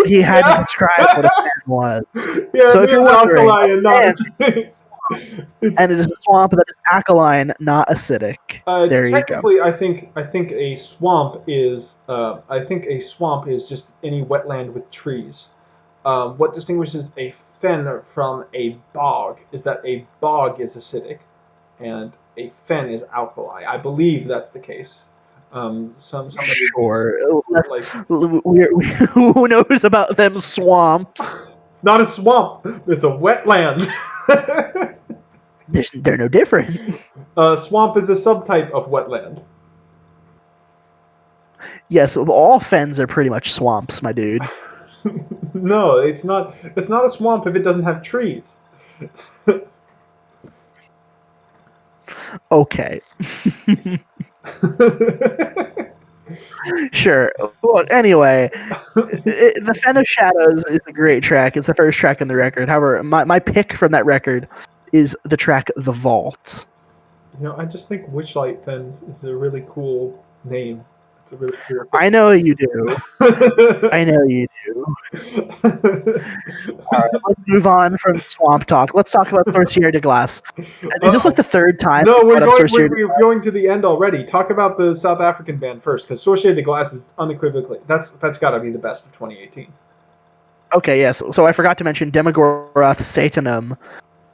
He had to Yeah. describe what a fen was. Yeah, So it if you're is wondering, a alkaline, not fen, acidic. It's and it is a swamp that is alkaline, not acidic. There you go. technically, I think a swamp is just any wetland with trees. What distinguishes a fen from a bog is that a bog is acidic and a fen is alkali. I believe that's the case. Somebody who's Sure. like Who knows about them swamps? it's not a swamp, it's a wetland. They're no different. Swamp is a subtype of wetland. Yes, all fens are pretty much swamps, my dude. No, it's not. It's not a swamp if it doesn't have trees. Okay. Sure. Well, anyway, The Fen of Shadows is a great track. It's the first track in the record. However, my pick from that record is the track The Vault. I just think Witchlight Fens is a really cool name. It's a really cool I know you do. thing. I know you do. All right, let's move on from Swamp Talk. Let's talk about Sorcier de Glace. Is this like the Oh third time no, we brought up Sorcier de we're going to the end already. Talk about the South African band first, because Sorcier de Glace is unequivocally that's got to be the best of 2018. Okay, yes. So I forgot to mention Demogorgoth Satanum.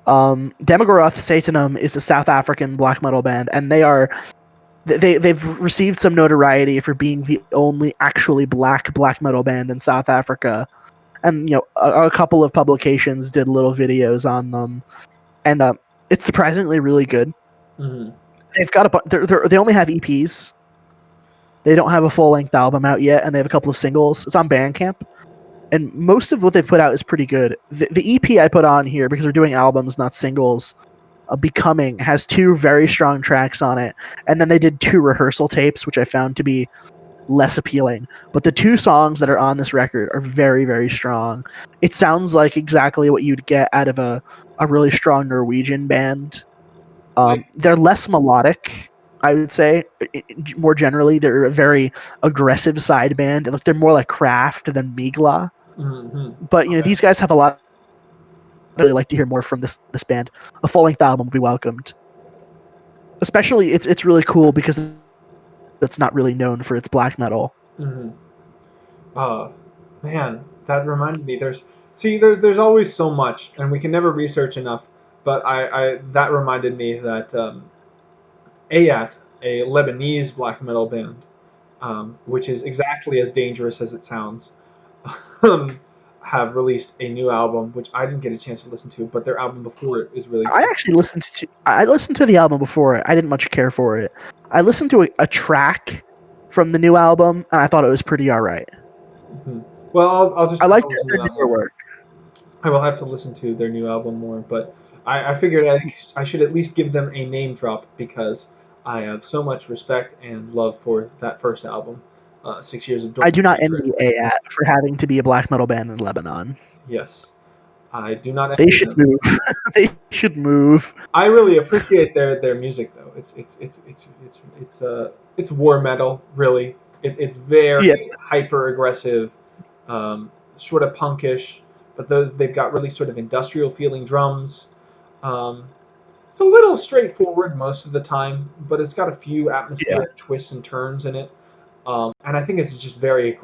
Demogorgoth Satanum is a South African black metal band, and they've received some notoriety for being the only actually black metal band in South Africa. And a couple of publications did little videos on them, and it's surprisingly really good. Mm-hmm. They've got they only have EPs. They don't have a full length album out yet, and they have a couple of singles. It's on Bandcamp. And most of what they've put out is pretty good. The EP I put on here, because we're doing albums, not singles, Becoming, has 2 very strong tracks on it, and then they did 2 rehearsal tapes, which I found to be less appealing. But the 2 songs that are on this record are very, very strong. It sounds like exactly what you'd get out of a really strong Norwegian band. They're less melodic, I would say. More generally, they're a very aggressive side band. They're more like Kraft than Migla. Mm-hmm. But Okay. these guys have a lot. I'd really like to hear more from this band. A full length album would be welcomed. Especially, it's really cool because it's not really known for its black metal. Mm-hmm. Uh, Man, that reminded me. There's always so much, and we can never research enough. But that reminded me that Ayat, a Lebanese black metal band, which is exactly as dangerous as it sounds, um, have released a new album, which I didn't get a chance to listen to, but their album before it is really I good. actually listened to the album before it. I didn't much care for it. I listened to a track from the new album, and I thought it was pretty alright. Mhm. Well, I'll just I have to liked listen to their that newer more. work. I will have to listen to their new album more, but I figured I should at least give them a name drop because I have so much respect and love for that first album, 6 Years of I do Dormant not Hatred. envy AAT for having to be a black metal band in Lebanon. Yes, I do not They envy should them. move. They should move. I really appreciate their music though. It's war metal really. It's Yeah, very hyper aggressive, sort of punkish, but they've got really sort of industrial feeling drums. Um, it's a little straightforward most of the time, but it's got a few yeah, atmospheric twists and turns in it. And I think it's just very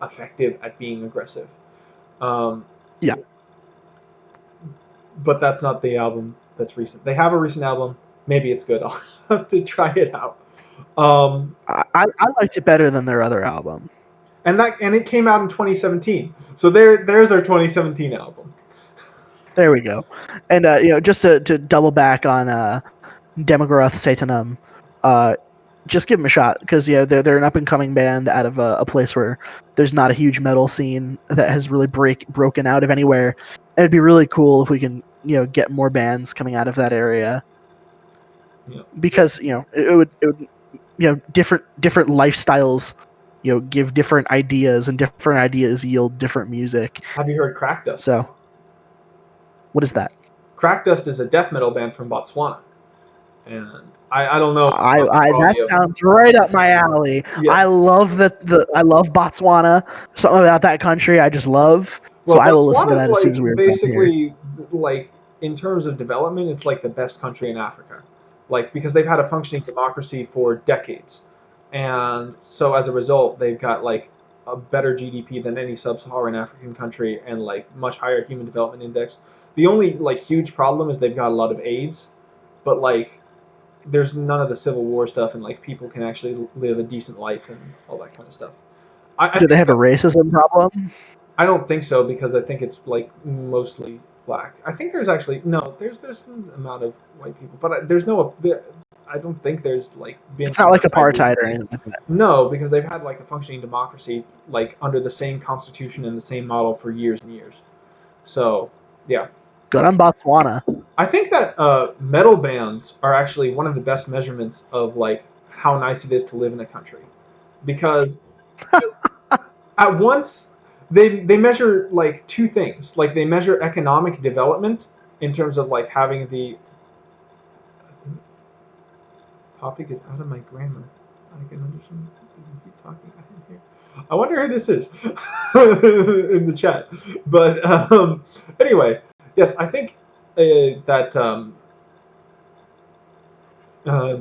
effective at being aggressive. Um, yeah. but that's not the album that's recent. They have a recent album. Maybe it's good. I'll have to try it out. Um, I liked it better than their other album. and it came out in 2017. So there's our 2017 album. There we go. And just to double back on Demogroth Satanum, just give them a shot because they're an up and coming band out of a place where there's not a huge metal scene that has really broken out of anywhere. And it'd be really cool if we can get more bands coming out of that area Yeah. because it would different lifestyles give different ideas and different ideas yield different music. Have you heard Crack Dust? So what is that? Crack Dust is a death metal band from Botswana, and I don't know I about the that quality of. sounds right up my alley. Yeah. I love I love Botswana. Something about that country I just love. So Well, I will listen to Botswana's that as soon as we're done here. basically like in terms of development, it's like the best country in Africa, like because they've had a functioning democracy for decades, and so as a result, they've got like a better GDP than any sub-Saharan African country and like much higher human development index. The only like huge problem is they've got a lot of AIDS, but like there's none of the civil war stuff and like people can actually live a decent life and all that kind of stuff. I Do they think have a racism problem? I don't think so because I think it's like mostly black. I think there's actually no. There's some amount of white people, but there's no. I don't think there's like been It's not like apartheid apartheid or recently. anything like that. No, because they've had like a functioning democracy like under the same constitution and the same model for years and years. So yeah, Good on Botswana. I think that metal bands are actually one of the best measurements of like how nice it is to live in a country, because at once they measure like two things. Like they measure economic development in terms of like having the topic is out of my grammar. I can understand. You keep talking. I can hear. I wonder who this is in the chat. But anyway, yes, I think that um, I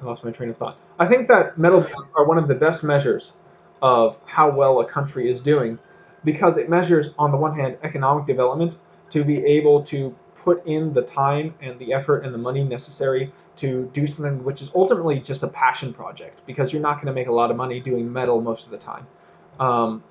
lost my train of thought. I think that metal bands are one of the best measures of how well a country is doing because it measures, on the one hand, economic development to be able to put in the time and the effort and the money necessary to do something which is ultimately just a passion project because you're not going to make a lot of money doing metal most of the time. Um,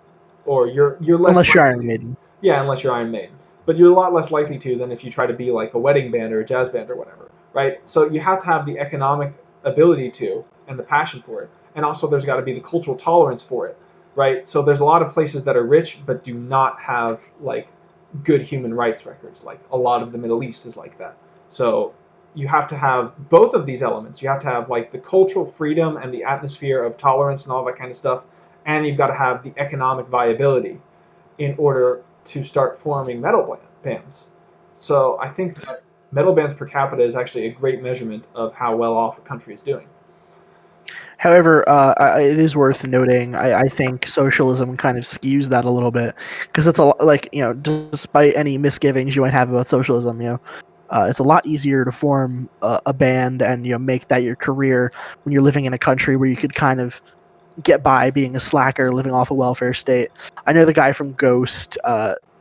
or you're less Unless you're likely Iron to. Maiden. Yeah, unless you're Iron Maiden. But you're a lot less likely to than if you try to be like a wedding band or a jazz band or whatever, right? So you have to have the economic ability to and the passion for it. And also there's got to be the cultural tolerance for it, right? So there's a lot of places that are rich but do not have like good human rights records. Like a lot of the Middle East is like that. So you have to have both of these elements. You have to have like the cultural freedom and the atmosphere of tolerance and all that kind of stuff, and you've got to have the economic viability in order to start forming metal bands. So I think that metal bands per capita is actually a great measurement of how well off a country is doing. However, it is worth noting. I think socialism kind of skews that a little bit because it's a lot like despite any misgivings you might have about socialism, it's a lot easier to form a band and make that your career when you're living in a country where you could kind of get by being a slacker, living off a welfare state. I know the guy from Ghost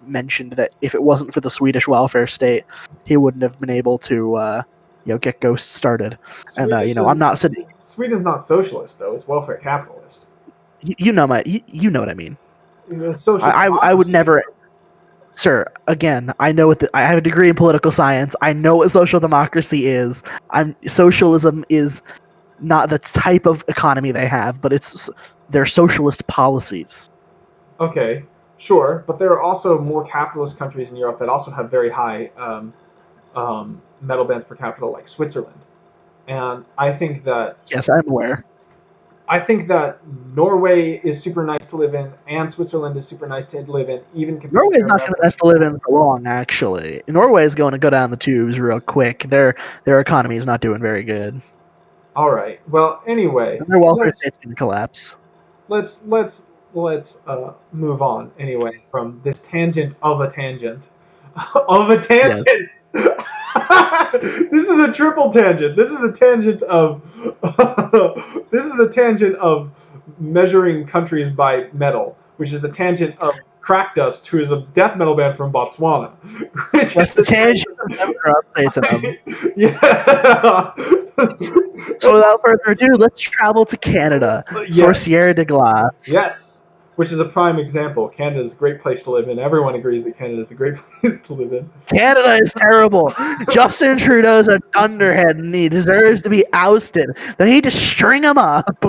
mentioned that if it wasn't for the Swedish welfare state, he wouldn't have been able to get Ghost started. And Swedish is I'm not sitting. Sweden's not socialist though; it's welfare capitalist. You know what I mean. It's social I would democracy. never, sir. Again, I know I have a degree in political science. I know what social democracy is. Socialism is not the type of economy they have, but it's their socialist policies. Okay, sure, but there are also more capitalist countries in Europe that also have very high metal bands per capita, like Switzerland. And Yes, I'm aware. I think that Norway is super nice to live in, and Switzerland is super nice to live in, even compared to Norway's their not going to weather. best to live in for long. Actually, Norway is going to go down the tubes real quick. Their economy is not doing very good. All right. Well, anyway, And their welfare let's state's going to collapse. let's let's let's move on anyway from this tangent of a tangent of a Yes. tangent. This is a triple tangent. This is a tangent of this is a tangent of measuring countries by metal, which is a tangent of Crack Dust, who is a death metal band from Botswana. Which That's the is tangent I've never say to them. yeah. So without further ado, let's travel to Canada. Yes. Sorcière de Glace. Yes. Which is a prime example. Canada is a great place to live in. Everyone agrees that Canada is a great place to live in. Canada is terrible. Justin Trudeau's a dunderhead and he deserves to be ousted. They need to string him up.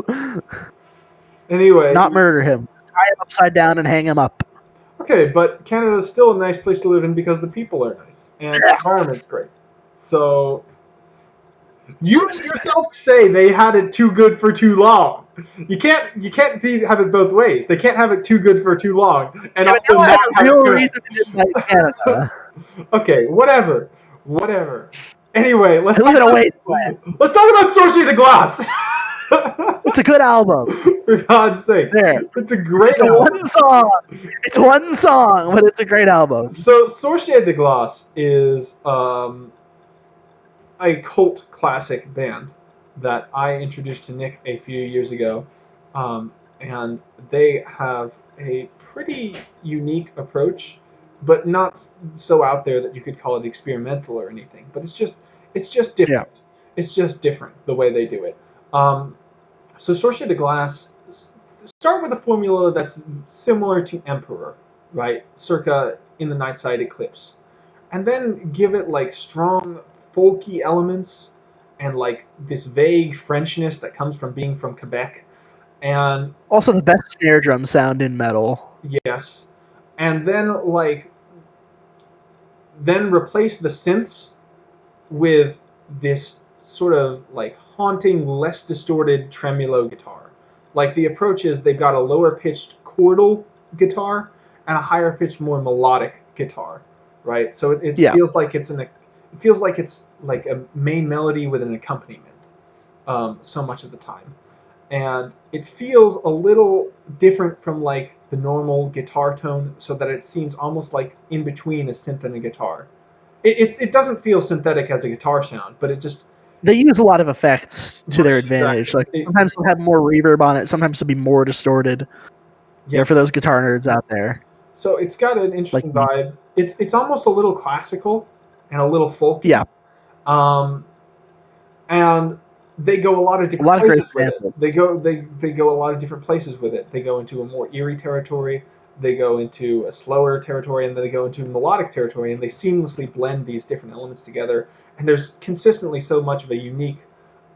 Anyway, Not murder him. Tie him upside down and hang him up. okay, but Canada is still a nice place to live in because the people are nice and the environment's great. So you yourself say they had it too good for too long. You can't have it both ways. They can't have it too good for too long and Yeah, but also now I have not a have real it good. reason to dislike Canada. Okay, whatever. Anyway, I live in a wasteland. let's talk about Sorcery de Glace. It's a good album. For God's sake, There. it's a great It's a album. one song. It's one song, but it's a great album. So Sorcier de Glace is a cult classic band that I introduced to Nick a few years ago, and they have a pretty unique approach, but not so out there that you could call it experimental or anything. But it's just Yeah. different. It's just different the way they do it. Um, so Sorcier de Glace start with a formula that's similar to Emperor, right? Circa in the Night Side Eclipse, and then give it like strong folky elements and like this vague Frenchness that comes from being from Quebec. And Also, the best snare drum sound in metal. yes, and then replace the synths with this sort of like haunting, less distorted tremolo guitar. Like the approach is they've got a lower pitched chordal guitar and a higher pitched, more melodic guitar, right? So it Yeah. feels like it's like a main melody with an accompaniment, so much of the time, and it feels a little different from like the normal guitar tone, so that it seems almost like in between a synth and a guitar. It doesn't feel synthetic as a guitar sound, but it just They use a lot of effects to their right, advantage. exactly. Like sometimes they'll have more reverb on it, sometimes it'll be more distorted. Yeah. For those guitar nerds out there, So it's got an like interesting me. vibe. It's almost a little classical and a little Yeah, folky. Um, and they go a lot of a different lot of great places with it. They examples. go they go a lot of different places with it. They go into a more eerie territory. They go into a slower territory, and then they go into melodic territory, and they seamlessly blend these different elements together. And there's consistently so much of a unique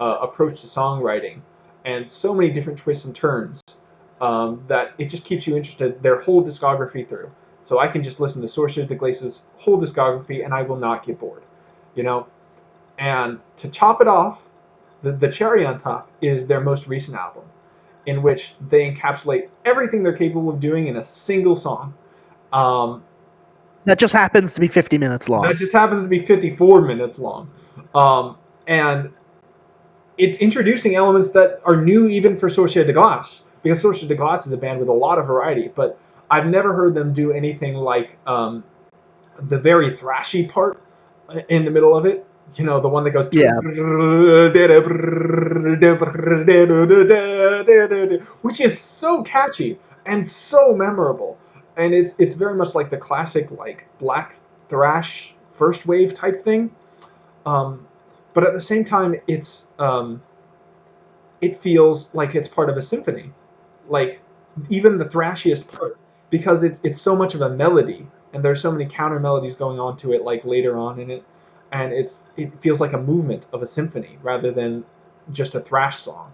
approach to songwriting, and so many different twists and turns, that it just keeps you interested their whole discography through. So I can just listen to Sorcerer de Glace's whole discography, and I will not get bored. You know, and to top it off, the cherry on top is their most recent album, in which they encapsulate everything they're capable of doing in a single song. Um, That just happens to be 50 minutes long. that just happens to be 54 minutes long. And it's introducing elements that are new even for Sorcier de Glace, because Sorcier de Glace is a band with a lot of variety, but I've never heard them do anything like the very thrashy part in the middle of it. You know, the one that goes, Yeah, which is so catchy and so memorable, and it's very much like the classic like black thrash first wave type thing. Um, but at the same time, it feels like it's part of a symphony, like even the thrashiest part, because it's so much of a melody, and there's so many counter melodies going on to it, like later on in it, and it feels like a movement of a symphony rather than just a thrash song,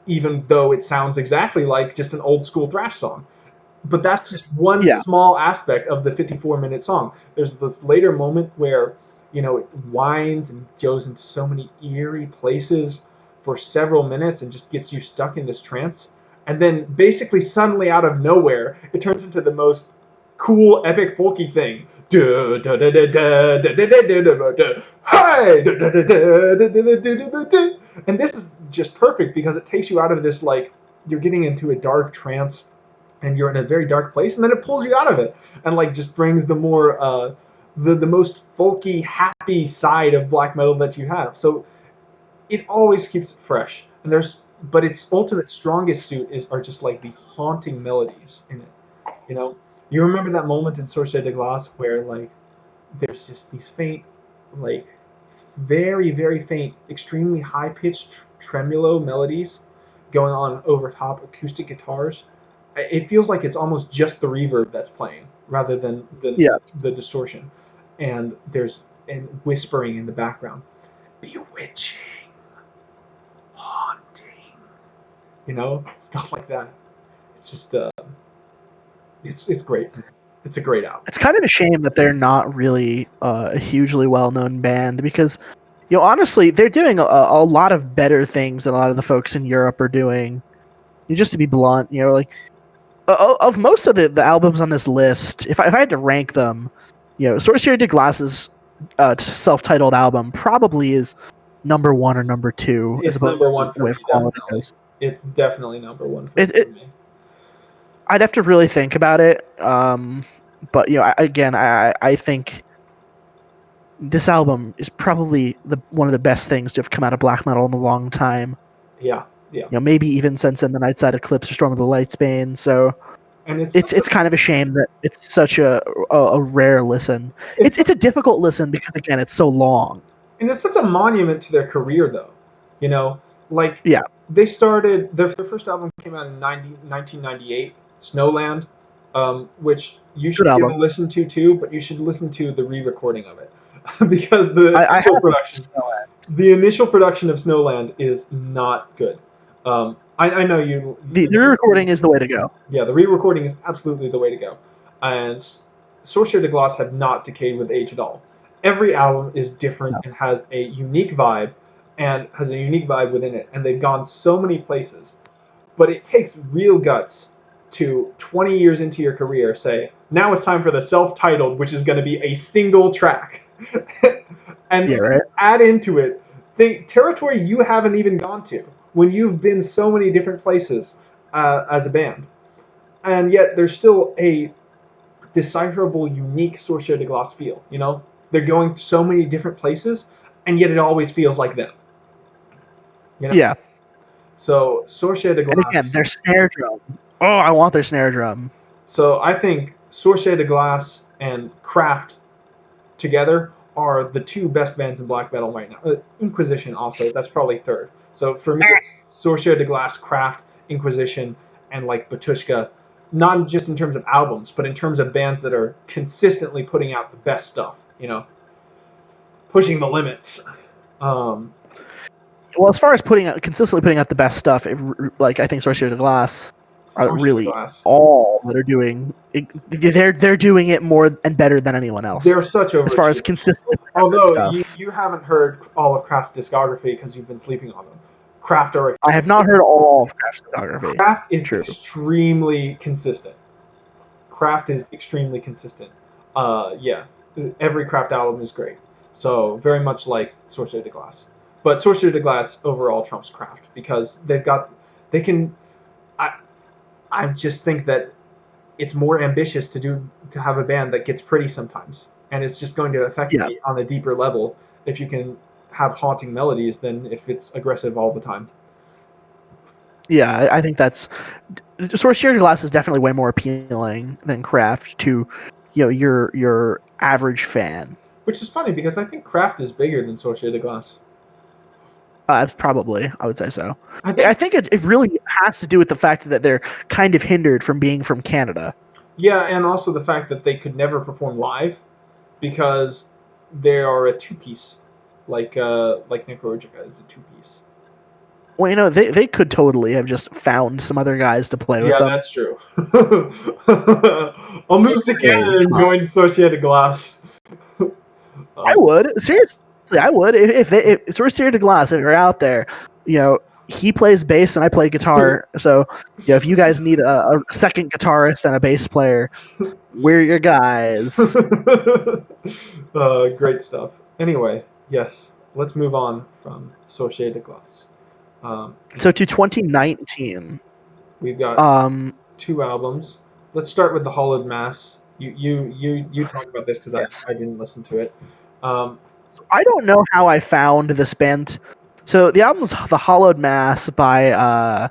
even though it sounds exactly like just an old school thrash song. But that's just one yeah, small aspect of the 54-minute song. There's this later moment where it winds and goes into so many eerie places for several minutes and just gets you stuck in this trance. And then basically suddenly out of nowhere, it turns into the most cool epic folky thing. And this is just perfect because it takes you out of this, like, you're getting into a dark trance and you're in a very dark place, and then it pulls you out of it and like just brings the more the most folky, happy side of black metal that you have. So it always keeps it fresh. And but its ultimate strongest suit are just like the haunting melodies in it, you know. You remember that moment in Sorcier de Glace where like there's just these faint, like very very faint, extremely high pitched tremolo melodies going on over top acoustic guitars. It feels like it's almost just the reverb that's playing rather than Yeah, the distortion, and there's and whispering in the background, bewitching, haunting, stuff like that. It's just it's great. It's a great album. it's kind of a shame that they're not really a hugely well-known band because, honestly, they're doing a lot of better things than a lot of the folks in Europe are doing. Just to be blunt, like of most of the albums on this list, if I had to rank them, Sorcerer de Glace's self-titled album probably is number one or number two as It's about number one the for way me, of quality definitely. goes. It's definitely number one It, for it, me. I'd have to really think about it, but I think this album is probably the one of the best things to have come out of black metal in a long time. Yeah, yeah. Maybe even since In the Nightside Eclipse or Storm of the Lightsbane. So And it's such it's kind of a shame that it's such a rare listen. it's It's a difficult listen because again it's so long. and it's such a monument to their career, though. You know, like Yeah, they started their first album came out in 1998, Snowland, which you good should give a album. listen to too, but you should listen to the re-recording of it because I have listened to Snow. the initial production of Snowland is not good. I know The re-recording is the way to go. yeah, the re-recording is absolutely the way to go, and Sorcier de Glace have not decayed with age at all. Every album is different No. and has a unique vibe, within it, and they've gone so many places. But it takes real guts to 20 years into your career say, now it's time for the self-titled, which is going to be a single track, and Yeah, right. add into it the territory you haven't even gone to when you've been so many different places as a band, and yet there's still a decipherable, unique Sorcier de Glace feel. They're going to so many different places, and yet it always feels like them. You know, Yeah, so Sorcier de and again, Glace. their snare drum. Oh, I want their snare drum. So I think Sorcier de Glace and Kraft together are the two best bands in black metal right now. Inquisition also, that's probably third. So for me, it's Sorcier de Glace, Kraft, Inquisition, and like Batushka. Not just in terms of albums, but in terms of bands that are consistently putting out the best stuff. Pushing the limits. Um, Well, as far as consistently putting out the best stuff, like I think Sorcerer de Glace are Sorcerer de really Glace. all that are doing. They're doing it more and better than anyone else They're such as far as overachievers. consistently putting out good Although you, stuff. you haven't heard all of Kraft's discography because you've been sleeping on them. Kraft are I have not heard all of Craft's discography. Kraft is True. extremely consistent. Kraft is extremely consistent. Yeah, every Kraft album is great. So very much like Sorcerer de Glace, but Sorcerer de Glace overall trumps Kraft because they can. I I just think that it's more ambitious to have a band that gets pretty sometimes, and it's just going to affect Yeah, me on a deeper level if you can have haunting melodies than if it's aggressive all the time. yeah. I think that's Sorcerer de Glace is definitely way more appealing than Craft to your average fan. Which is funny because I think Kraft is bigger than Sorcier de Glace. Probably, I would say so. I I think think it really has to do with the fact that they're kind of hindered from being from Canada. Yeah, and also the fact that they could never perform live because they are a two piece, like Necrourgica is a two piece. Well, they could totally have just found some other guys to play with Yeah, them. that's true. I'll move to Hey, Canada and come on. join Associated Glass. I um, would seriously. I would if Sorcerer de Glace if you're out there. He plays bass and I play guitar. So if you guys need a second guitarist and a bass player, we're your guys. great stuff. Anyway, yes, let's move on from Associated Glass. Um, So to 2019. we've got Um, two albums. Let's start with the Hollowed Mass. You talk about this because yes. I didn't listen to it. Um, So I don't know how I found this band. So the album's The Hollowed Mass by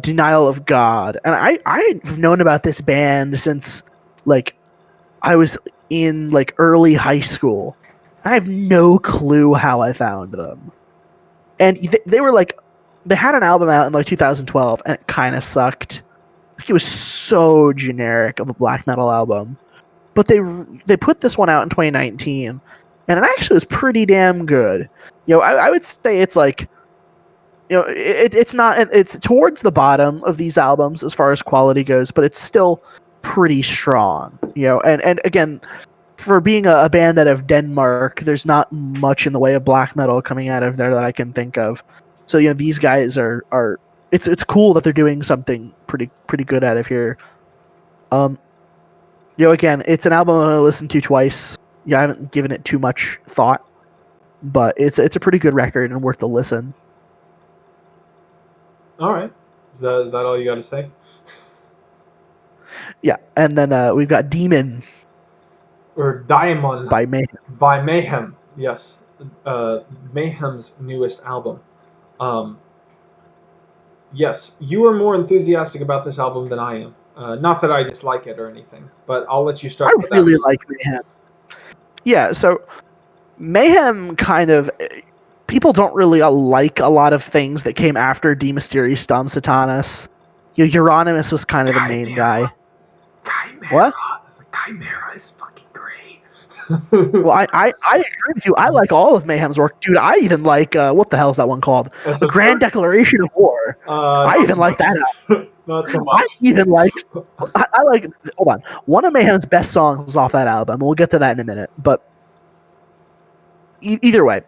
Denial of God, and I've known about this band since like I was in like early high school. I have no clue how I found them. And they were like, they had an album out in like 2012, and it kind of sucked. Like, it was so generic of a black metal album. But they put this one out in 2019, and it actually was pretty damn good. I would say it's like, it's not, it's towards the bottom of these albums as far as quality goes, but it's still pretty strong. And again, for being a band out of Denmark, there's not much in the way of black metal coming out of there that I can think of. So these guys are it's cool that they're doing something pretty good out of here. Again, it's an album I listened to twice. I haven't given it too much thought, but it's a pretty good record and worth a listen. All right, is that all you got to say? Yeah, and then we've got Demon Or Diamond by Mayhem. by Mayhem. Yes, Mayhem's newest album. Yes, you are more enthusiastic about this album than I am. Not that I dislike it or anything, but I'll let you start. I really like Mayhem. Yeah, so Mayhem kind of, people don't really like a lot of things that came after De Mysteriis Dom Satanas. Euronymous was kind of the main guy. Chimera. What? Chimera is fucking great. Well, I agree with you. I like all of Mayhem's work, dude. I even like what the hell is that one called? A Grand Declaration of War. I even like that album. Not so much. I even like. I like. Hold on. One of Mayhem's best songs is off that album. We'll get to that in a minute. But either way,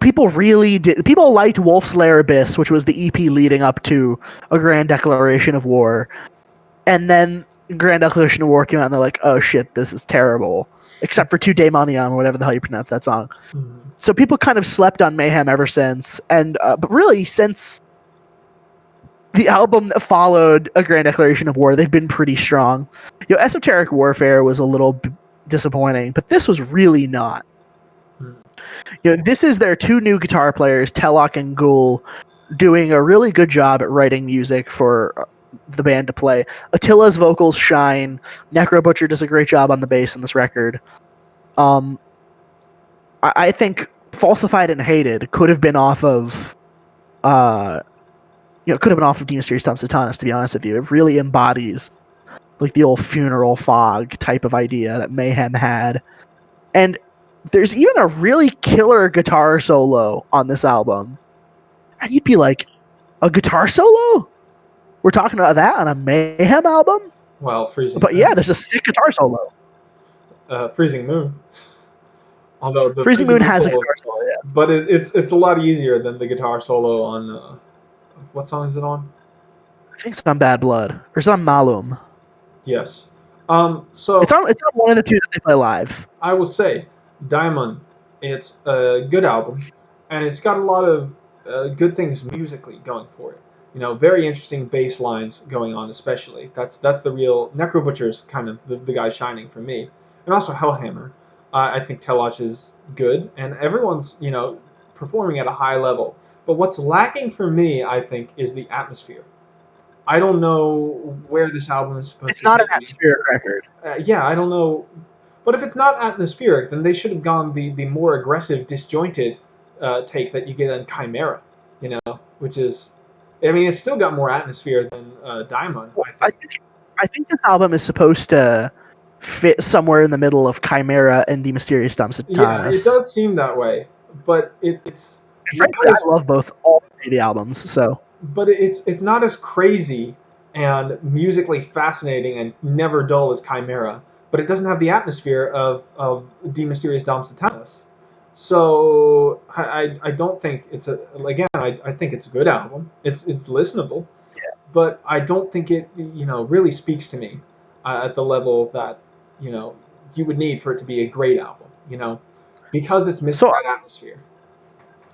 people really did. People liked Wolf's Lair Abyss, which was the EP leading up to A Grand Declaration of War, and then Grand Declaration of War came out, and they're like, "Oh shit, this is terrible." Except for Tu Daemonion, or whatever the hell you pronounce that song. Mm-hmm. So people kind of slept on Mayhem ever since, and but really since the album that followed A Grand Declaration of War, they've been pretty strong. Esoteric Warfare was a little disappointing, but this was really not. This is their two new guitar players, Telok and Ghoul, doing a really good job at writing music for the band to play. Attila's vocals shine. Necro Butcher does a great job on the bass in this record. I think Falsified and Hated could have been off of De Mysteriis Dom Satanas, to be honest with you. It really embodies like the old funeral fog type of idea that Mayhem had. And there's even a really killer guitar solo on this album. And you'd be like, a guitar solo? We're talking about that on a Mayhem album? Well, Freezing But Moon. Yeah, there's a sick guitar solo. Freezing Moon. Although the Freezing Moon has solo, a guitar solo, yes. But it's a lot easier than the guitar solo on... what song is it on? I think it's on Bad Blood. Or is it on Malum? Yes. So it's on one of the two that they play live. I will say, Diamond, it's a good album, and it's got a lot of good things musically going for it. Very interesting bass lines going on, especially. That's the real... Necro Butcher's kind of the guy shining for me. And also Hellhammer. I think Telok is good, and everyone's, performing at a high level. But what's lacking for me, I think, is the atmosphere. I don't know where this album is supposed to be. It's not an atmospheric record. Yeah, I don't know. But if it's not atmospheric, then they should have gone the more aggressive, disjointed take that you get on Chimera, which is... I mean, it's still got more atmosphere than Diamond. Well, I think this album is supposed to fit somewhere in the middle of Chimera and De Mysteriis Dom Satanas. Yeah, it does seem that way, but it's... Frankly, I love all three of the albums, so... But it's not as crazy and musically fascinating and never dull as Chimera, but it doesn't have the atmosphere of De Mysteriis Dom Satanas. So I don't think it's I think it's a good album. It's listenable, yeah. But I don't think it really speaks to me at the level that you would need for it to be a great album. Because it's missing that atmosphere.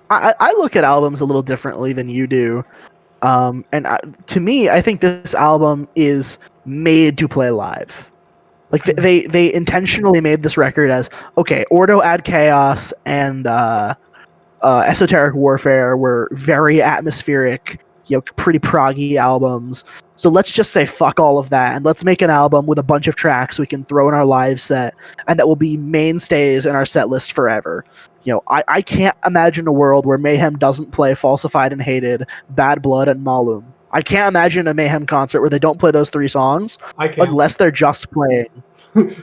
I look at albums a little differently than you do, to me, I think this album is made to play live. Like they intentionally made this record as, okay, Ordo Ad Chaos and Esoteric Warfare were very atmospheric, pretty proggy albums. So let's just say fuck all of that, and let's make an album with a bunch of tracks we can throw in our live set, and that will be mainstays in our set list forever. I can't imagine a world where Mayhem doesn't play Falsified and Hated, Bad Blood, and Malum. I can't imagine a Mayhem concert where they don't play those 3 songs, I can. unless they're just playing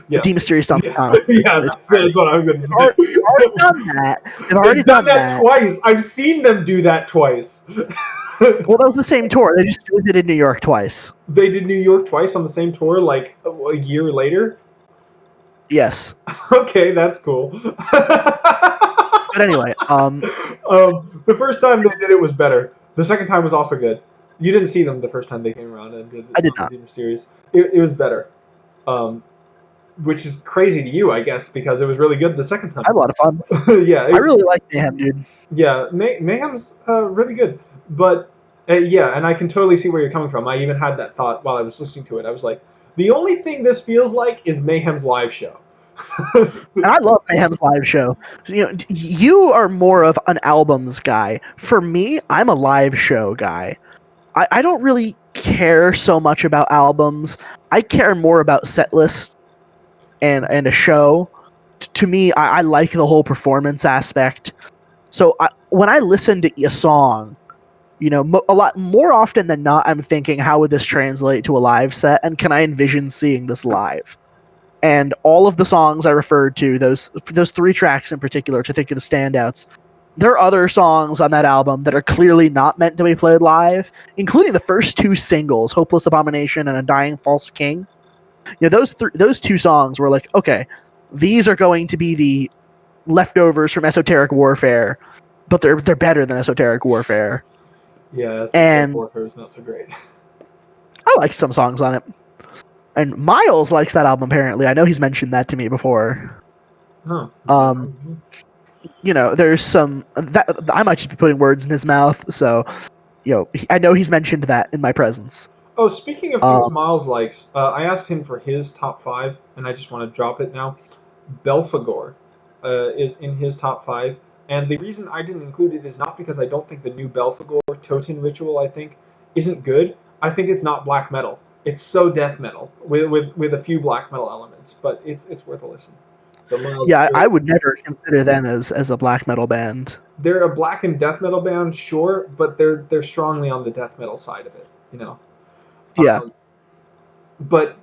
Yes. D Mysterious Dumb Yeah, Katana. yeah, that's what I was going to say. They've already done that. They've already done that twice. I've seen them do that twice. Well, that was the same tour. They just visited New York twice. They did New York twice on the same tour, like a year later? Yes. Okay, that's cool. But anyway, the first time they did it was better. The second time was also good. You didn't see them the first time they came around and did. I did not. Mysterious. It was better, which is crazy to you, I guess, because it was really good the second time. I had a lot of fun. Yeah, I really like Mayhem, dude. Yeah, Mayhem's really good, but yeah, and I can totally see where you're coming from. I even had that thought while I was listening to it. I was like, the only thing this feels like is Mayhem's live show. And I love Mayhem's live show. You are more of an albums guy. For me, I'm a live show guy. I don't really care so much about albums. I care more about set lists and a show. To me, I like the whole performance aspect. So when I listen to a song, a lot more often than not, I'm thinking, how would this translate to a live set, and can I envision seeing this live? And all of the songs I referred to, those 3 tracks in particular, which I think are the standouts, there are other songs on that album that are clearly not meant to be played live, including the first 2 singles, Hopeless Abomination and A Dying False King. Those 2 songs were like, okay, these are going to be the leftovers from Esoteric Warfare, but they're better than Esoteric Warfare. Yeah, Esoteric Warfare is not so great. I like some songs on it. And Miles likes that album, apparently. I know he's mentioned that to me before. Huh. There's some... I might just be putting words in his mouth, so... I know he's mentioned that in my presence. Oh, speaking of things Miles likes, I asked him for his top 5, and I just want to drop it now. Belphegor is in his top 5, and the reason I didn't include it is not because I don't think the new Belphegor Totem Ritual, I think, isn't good. I think it's not black metal. It's so death metal with a few black metal elements, but it's worth a listen. So Miles, yeah, I would never consider them as a black metal band. They're a black and death metal band, sure, but they're strongly on the death metal side of it, Yeah. But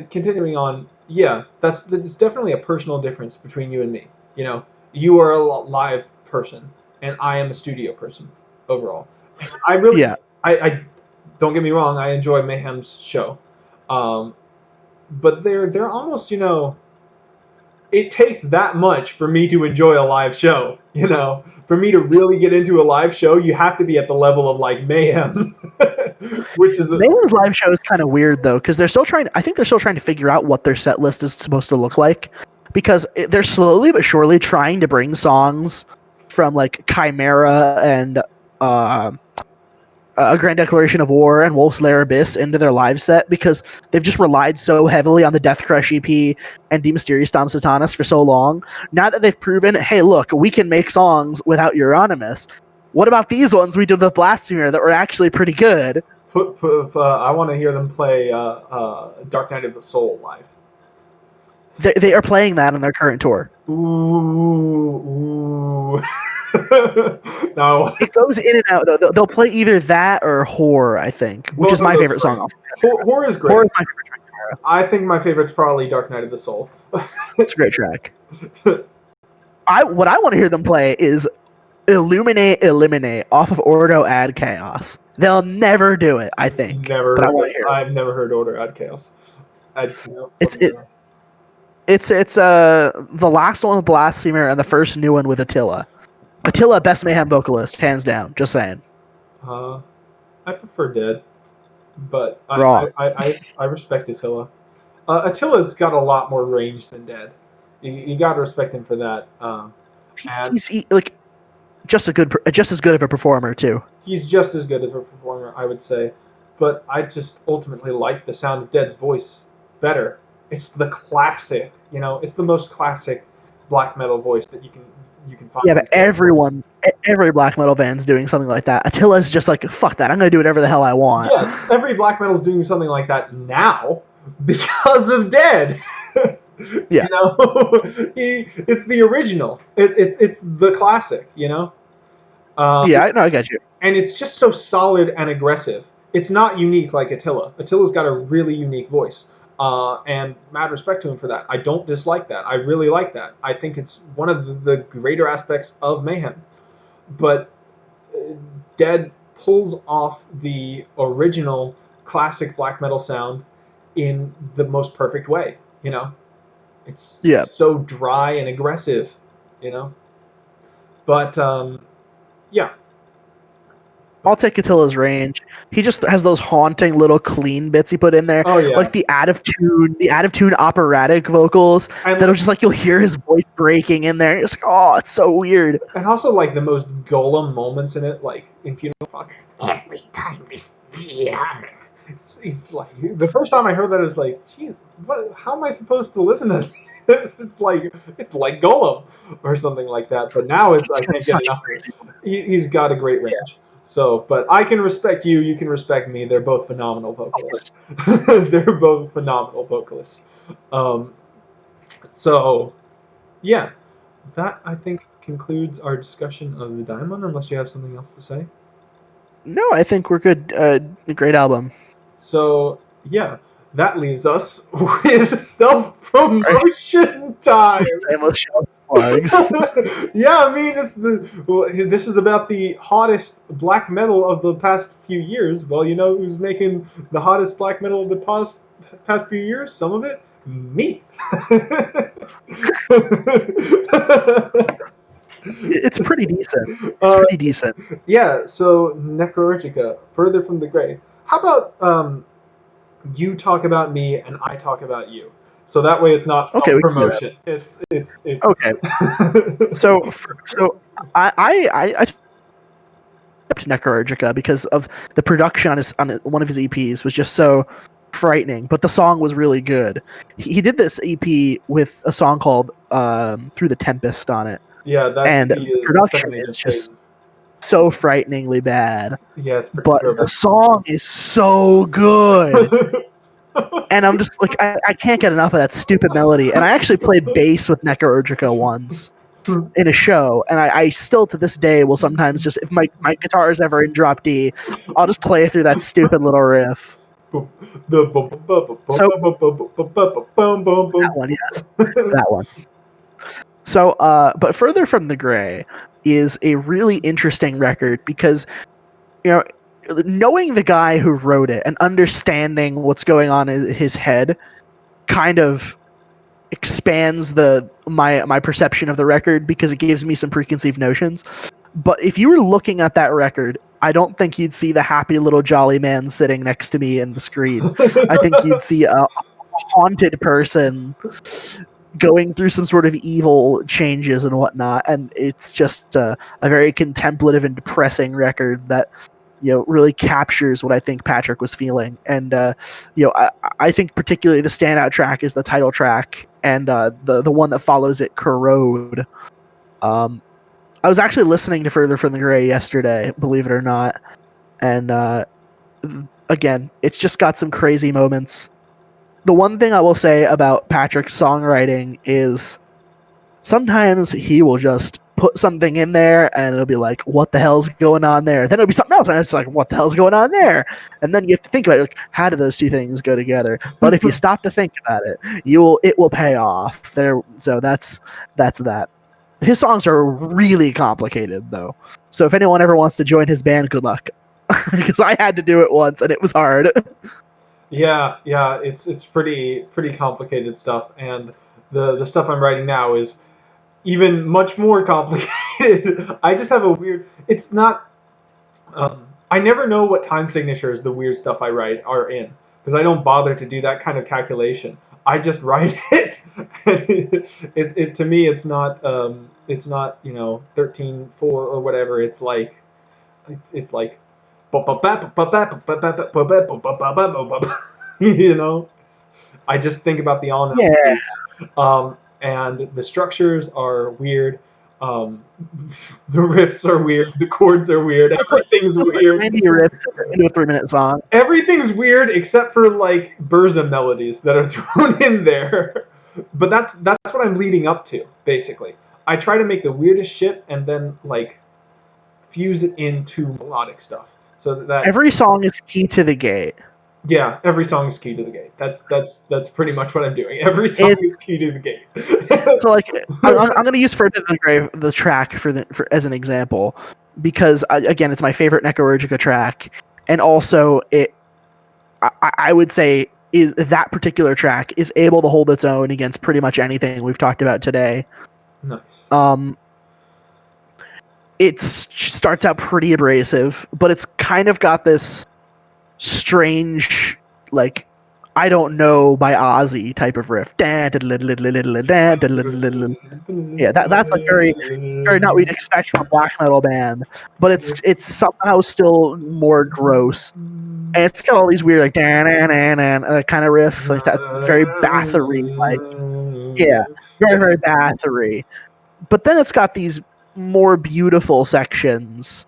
continuing on, yeah, that's definitely a personal difference between you and me. You are a live person, and I am a studio person overall. And I really, yeah. I don't get me wrong, I enjoy Mayhem's show, but they're almost, it takes that much for me to enjoy a live show. For me to really get into a live show, you have to be at the level of like Mayhem, which is Mayhem's live show is kind of weird though, because I think they're still trying to figure out what their set list is supposed to look like, because they're slowly but surely trying to bring songs from like Chimera and A Grand Declaration of War and Wolf's Lair Abyss into their live set, because they've just relied so heavily on the Death Crush EP and De Mysteriis Dom Satanas for so long. Now that they've proven, hey, look, we can make songs without Euronymous. What about these ones we did with Blasphemer that were actually pretty good? I want to hear them play Dark Night of the Soul live. They are playing that on their current tour. Ooh. No. It goes in and out, though. They'll play either that or Whore, I think, which is my favorite song. Whore is great. Whore is my favorite track. I think my favorite's probably Dark Night of the Soul. It's a great track. What I want to hear them play is Illuminate, Eliminate off of Ordo Ad Chaos. They'll never do it, I think. I've never heard Order Ad Chaos. It's the last one with Blasphemer and the first new one with Attila. Attila, best Mayhem vocalist, hands down. Just saying. I prefer Dead, but I respect Attila. Attila's got a lot more range than Dead. You got to respect him for that. He's just as good of a performer too. He's just as good of a performer, I would say, but I just ultimately like the sound of Dead's voice better. It's the classic, it's the most classic black metal voice that you can find Yeah, but these days, of course. every black metal band's doing something like that. Attila's just like, fuck that, I'm gonna do whatever the hell I want. Yes, every black metal's doing something like that now because of Dead. Yeah. It's the original. It's the classic. Um, Yeah, I get you. and it's just so solid and aggressive. It's not unique like Attila. Attila's got a really unique voice, and mad respect to him for that. I don't dislike that. I really like that. I think it's one of the greater aspects of Mayhem. But Dead pulls off the original classic black metal sound in the most perfect way. It's Yeah. so dry and aggressive. You know, but yeah. I'll take Attila's range. He just has those haunting little clean bits he put in there, Oh yeah. like the out of tune operatic vocals that'll And just like you'll hear his voice breaking in there. It's like, oh, it's so weird. and also like the most golem moments in it, like in Funeral Fuck. Every time this it's like the first time I heard that, I was like, "Jeez, what? How am I supposed to listen to this?" It's like Golem or something like that. But now I He's got can't get such a enough of it. crazy voice. He's got a great Yeah, range. So, but I can respect you. You can respect me. They're both phenomenal of vocalists. course. They're both phenomenal vocalists. Um, so yeah, that I think concludes our discussion of the Diamond. Unless you have something else to say. No, I think we're good. Great album. So yeah, that leaves us with self Right. promotion time. Shameless show plugs. Yeah, I mean this is about the hottest black metal of the past few years. Well, you know who's making the hottest black metal of the past few years? Some of it, me. It's pretty decent. It's uh, pretty decent. yeah. So Necrourgica, Further from the Grave. How about you talk about me and I talk about you. So that way it's not Okay, self we can do that. promotion. It's Okay, so I to Necrourgica because of the production on one of his EPs was just so frightening, but the song was really good. He did this EP with a song called "Through the Tempest" on it, Yeah, that and EP the is the production Second is Agent just Phases. so frighteningly bad, Yeah, it's pretty but the terrible. song is so good. And I'm just like, I can't get enough of that stupid melody. And I actually played bass with Necrourgica once in a show, and I still to this day will sometimes just, if my guitar is ever in drop D, I'll just play through that stupid little riff. So that one, yes, that one. So, but Further from the Gray is a really interesting record because, you know, knowing the guy who wrote it and understanding what's going on in his head kind of expands my perception of the record because it gives me some preconceived notions. But if you were looking at that record, I don't think you'd see the happy little jolly man sitting next to me in the screen. I think you'd see a haunted person going through some sort of evil changes and whatnot, and it's just a very contemplative and depressing record that really captures what I think Patrick was feeling. And I think particularly the standout track is the title track, and the one that follows it, Corrode. I was actually listening to Further from the Gray yesterday, believe it or not, and again, it's just got some crazy moments. The one thing I will say about Patrick's songwriting is sometimes he will just put something in there and it'll be like, what the hell's going on there? Then it'll be something else and it's like, what the hell's going on there? And then you have to think about it, like, how do those two things go together? But if you stop to think about it, it will pay off. So that's that. His songs are really complicated though. So if anyone ever wants to join his band, good luck. Because I had to do it once and it was hard. Yeah, yeah, it's pretty complicated stuff, and the stuff I'm writing now is even much more complicated. I just have a weird. It's not. I never know what time signatures the weird stuff I write are in because I don't bother to do that kind of calculation. I just write it. To me it's not 13/4 or whatever. It's like you know. I just think about the all note Yeah. beats. and the structures are weird. Um, the riffs are weird. The chords are weird. Everything's Put like weird. 90 riffs into a 3-minute song. Everything's weird except for like Burza melodies that are thrown in there. But that's what I'm leading up to, basically. I try to make the weirdest shit and then like fuse it into melodic stuff. So that Every song is key to the gate. yeah, every song is key to the gate. That's pretty much what I'm doing. Every song is It's key to the gate. so like I'm going to use Further Than the Grave, the track for as an example, because again it's my favorite Necrourgica track, and also I would say is that particular track is able to hold its own against pretty much anything we've talked about today. Nice. It starts out pretty abrasive, but it's kind of got this strange, like, I don't know by Ozzy type of riff. Yeah, that's like very, very not what you'd expect from a black metal band, but it's somehow still more gross. And it's got all these weird like kind of riff, like that very Bathory, like yeah, very Yes. very Bathory. But then it's got these more beautiful sections.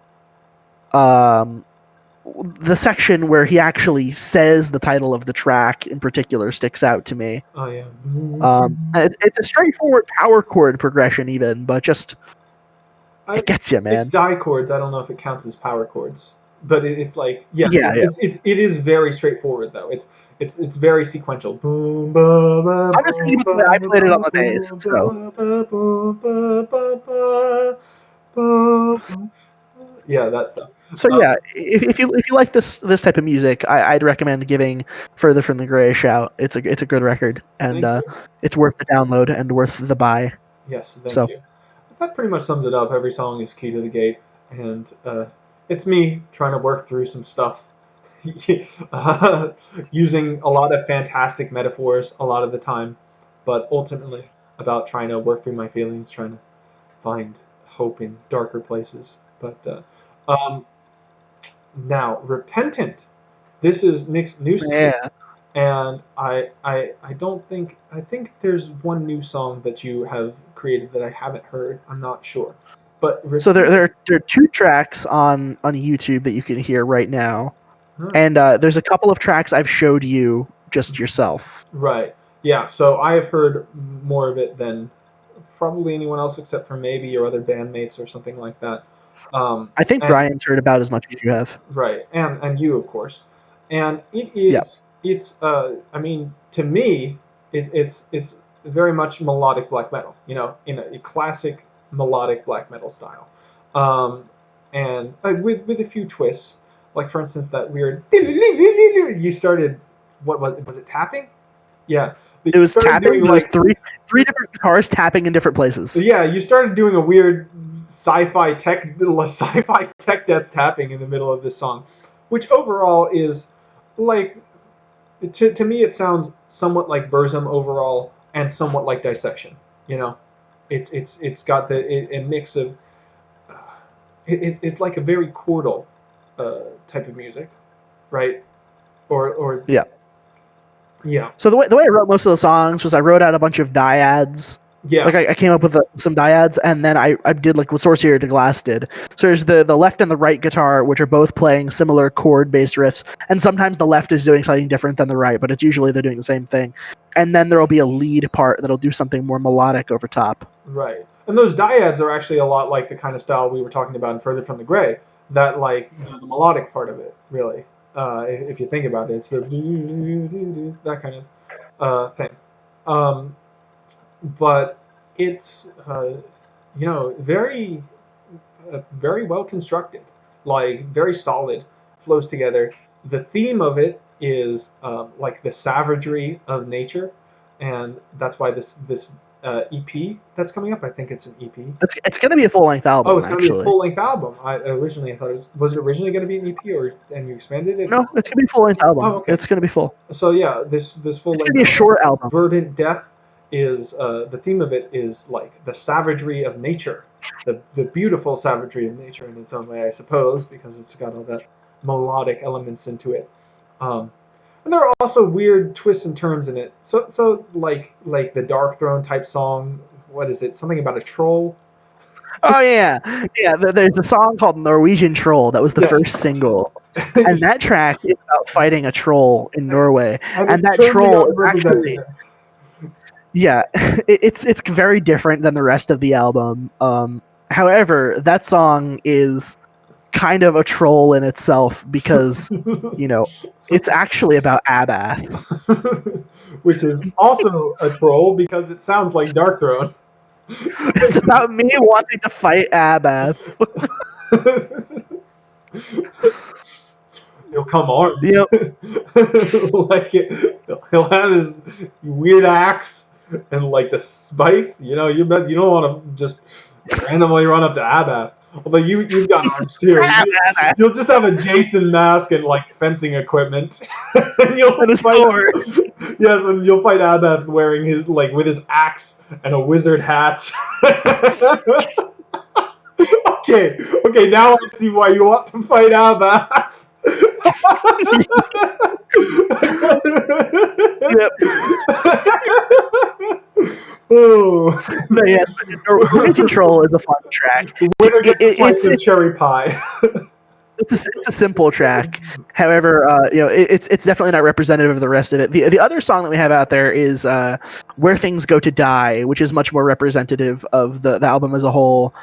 The section where he actually says the title of the track in particular sticks out to me. Oh yeah. It's a straightforward power chord progression, even, but just it gets you, It's man. die chords. I don't know if it counts as power chords, but it's like yeah, Yeah, yeah. it is very straightforward though. It's very sequential. Boom ba ba I'm just thinking boom about the way I ba played it on ba the bass, boom so ba ba boom ba ba ba ba ba. Yeah, that stuff. so yeah. If you like this type of music, I'd recommend giving Further From the Gray a shout. It's a good record, and Thank you. it's worth the download and worth the buy. Yes, thank So you. That pretty much sums it up. Every song is key to the gate, and it's me trying to work through some stuff, uh, using a lot of fantastic metaphors a lot of the time, but ultimately about trying to work through my feelings, trying to find hope in darker places. But now, Repentant. This is Nick's new single, yeah. and I don't think I think there's one new song that you have created that I haven't heard. I'm not sure, but So there, Repentant. there, there are two tracks on YouTube that you can hear right now, Huh. and there's a couple of tracks I've showed you just yourself. Right. Yeah. So I have heard more of it than probably anyone else except for maybe your other bandmates or something like that. I think And Brian's heard about as much as you have. right, and you of course, and Yeah. it's I mean to me it's very much melodic black metal, you know, in a classic melodic black metal style, um, and with a few twists, like for instance that weird you started what was it tapping? Yeah, you It was started tapping, doing but it was like three different guitars tapping in different places. yeah, you started doing a weird sci-fi tech death tapping in the middle of this song, which overall is like to me it sounds somewhat like Burzum overall and somewhat like Dissection. You know, it's got a mix of uh, it's like a very chordal type of music, right? Or Yeah. yeah, So the way I wrote most of the songs was I wrote out a bunch of dyads. yeah, Like I came up with some dyads, and then I did like what Sorcerer to Glass did. So there's the left and the right guitar, which are both playing similar chord based riffs, and sometimes the left is doing something different than the right, but it's usually they're doing the same thing. And then there will be a lead part that'll do something more melodic over top. right. And those dyads are actually a lot like the kind of style we were talking about in Further from the Gray. That like the melodic part of it, really. If you think about it, it's the that kind of thing. Um, but it's you know very well constructed, like very solid, flows together. The theme of it is like the savagery of nature, and that's why this EP that's coming up. I think it's an EP. It's gonna be a full length Oh, album, it's going to be a actually. full length album. I thought was it originally going to be an EP or and you expanded it? No, it's gonna be a full length Oh, album. okay. It's gonna be full. So yeah, this full It's gonna length be a album, short album. Verdant Death, is the theme of it is like the savagery of nature, the beautiful savagery of nature in its own way, I suppose, because it's got all that melodic elements into it. Um, And there are also weird twists and turns in it. So like the Dark Throne type song. What is it? Something about a troll. Oh yeah, yeah. There's a song called "Norwegian Troll" that was the Yes. first single, and that track is about fighting a troll in Norway, And and it's that totally troll is actually unrepresentative. yeah, it's very different than the rest of the album. However, that song is kind of a troll in itself because you know it's actually about Abath. Which is also a troll because it sounds like Dark Throne. It's about me wanting to fight Abath. He'll come armed. You know, Like he'll have his weird axe and like the spikes. You don't want to just randomly run up to Abath. Although you've got arms too. Abath You'll just have a Jason mask and like fencing equipment, and you'll and a fight. sword. Yes, and you'll fight Abath wearing his like with his axe and a wizard hat. Okay, now I see why you want to fight Abath. Yep. Oh, No, yeah, Norwegian Troll is a fun track. winner gets a slice It's of cherry pie. it's a simple track. However, it's definitely not representative of the rest of it. The other song that we have out there is "Where Things Go to Die," which is much more representative of the album as a whole.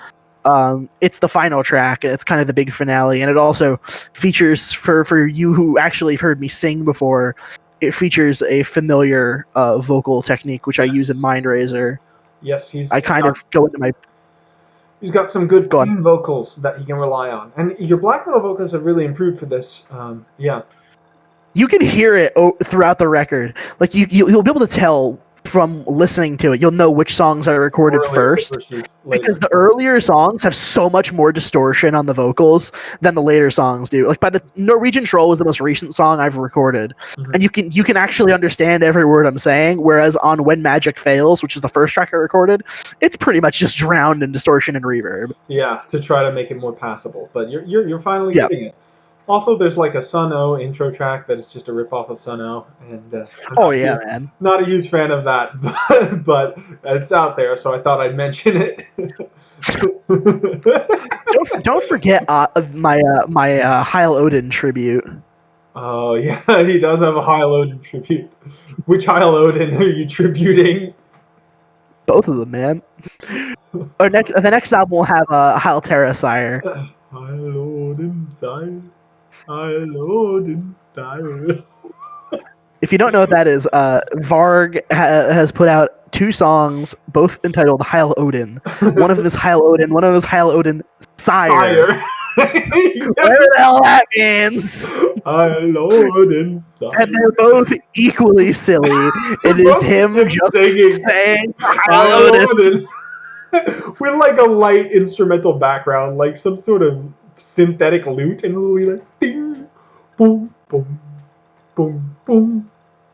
It's the final track, and it's kind of the big finale, and it also features for you who actually have heard me sing before. It features a familiar vocal technique which I use in Mind Razor. Yes, I kind of go into my he's got some good go on. clean vocals that he can rely on, and your black metal vocals have really improved for this. Yeah, You can hear it throughout the record. Like you'll be able to tell from listening to it. You'll know which songs are recorded earlier first versus later. because the earlier songs have so much more distortion on the vocals than the later songs do. Like by the Norwegian Troll was the most recent song I've recorded, Mhm. and you can actually understand every word I'm saying. Whereas on When Magic Fails, which is the first track I recorded, it's pretty much just drowned in distortion and reverb. Yeah, to try to make it more passable, but you're finally Yeah. getting it. Also, there's like a Sun O intro track that is just a ripoff of Sun O, and I'm Oh yeah, man. not a huge fan of that, but it's out there, so I thought I'd mention it. Don't forget my Heil Odin tribute. Oh yeah, he does have a Heil Odin tribute. Which Heil Odin are you tributing? Both of them, man. The next album will have Heil Terra Sire. Heil Odin Sire. Heil Odin Sire. If you don't know what that is, Varg has put out 2 songs, both entitled Heil Odin. One of them is Heil Odin, one of them is Heil Odin Sire. Sire. Whatever the hell that means. Heil Odin Sire. And they're both equally silly. It is him just saying Heil Odin. With like a light instrumental background, like some sort of synthetic lute, and it'll be like ding, boom, boom, boom, boom,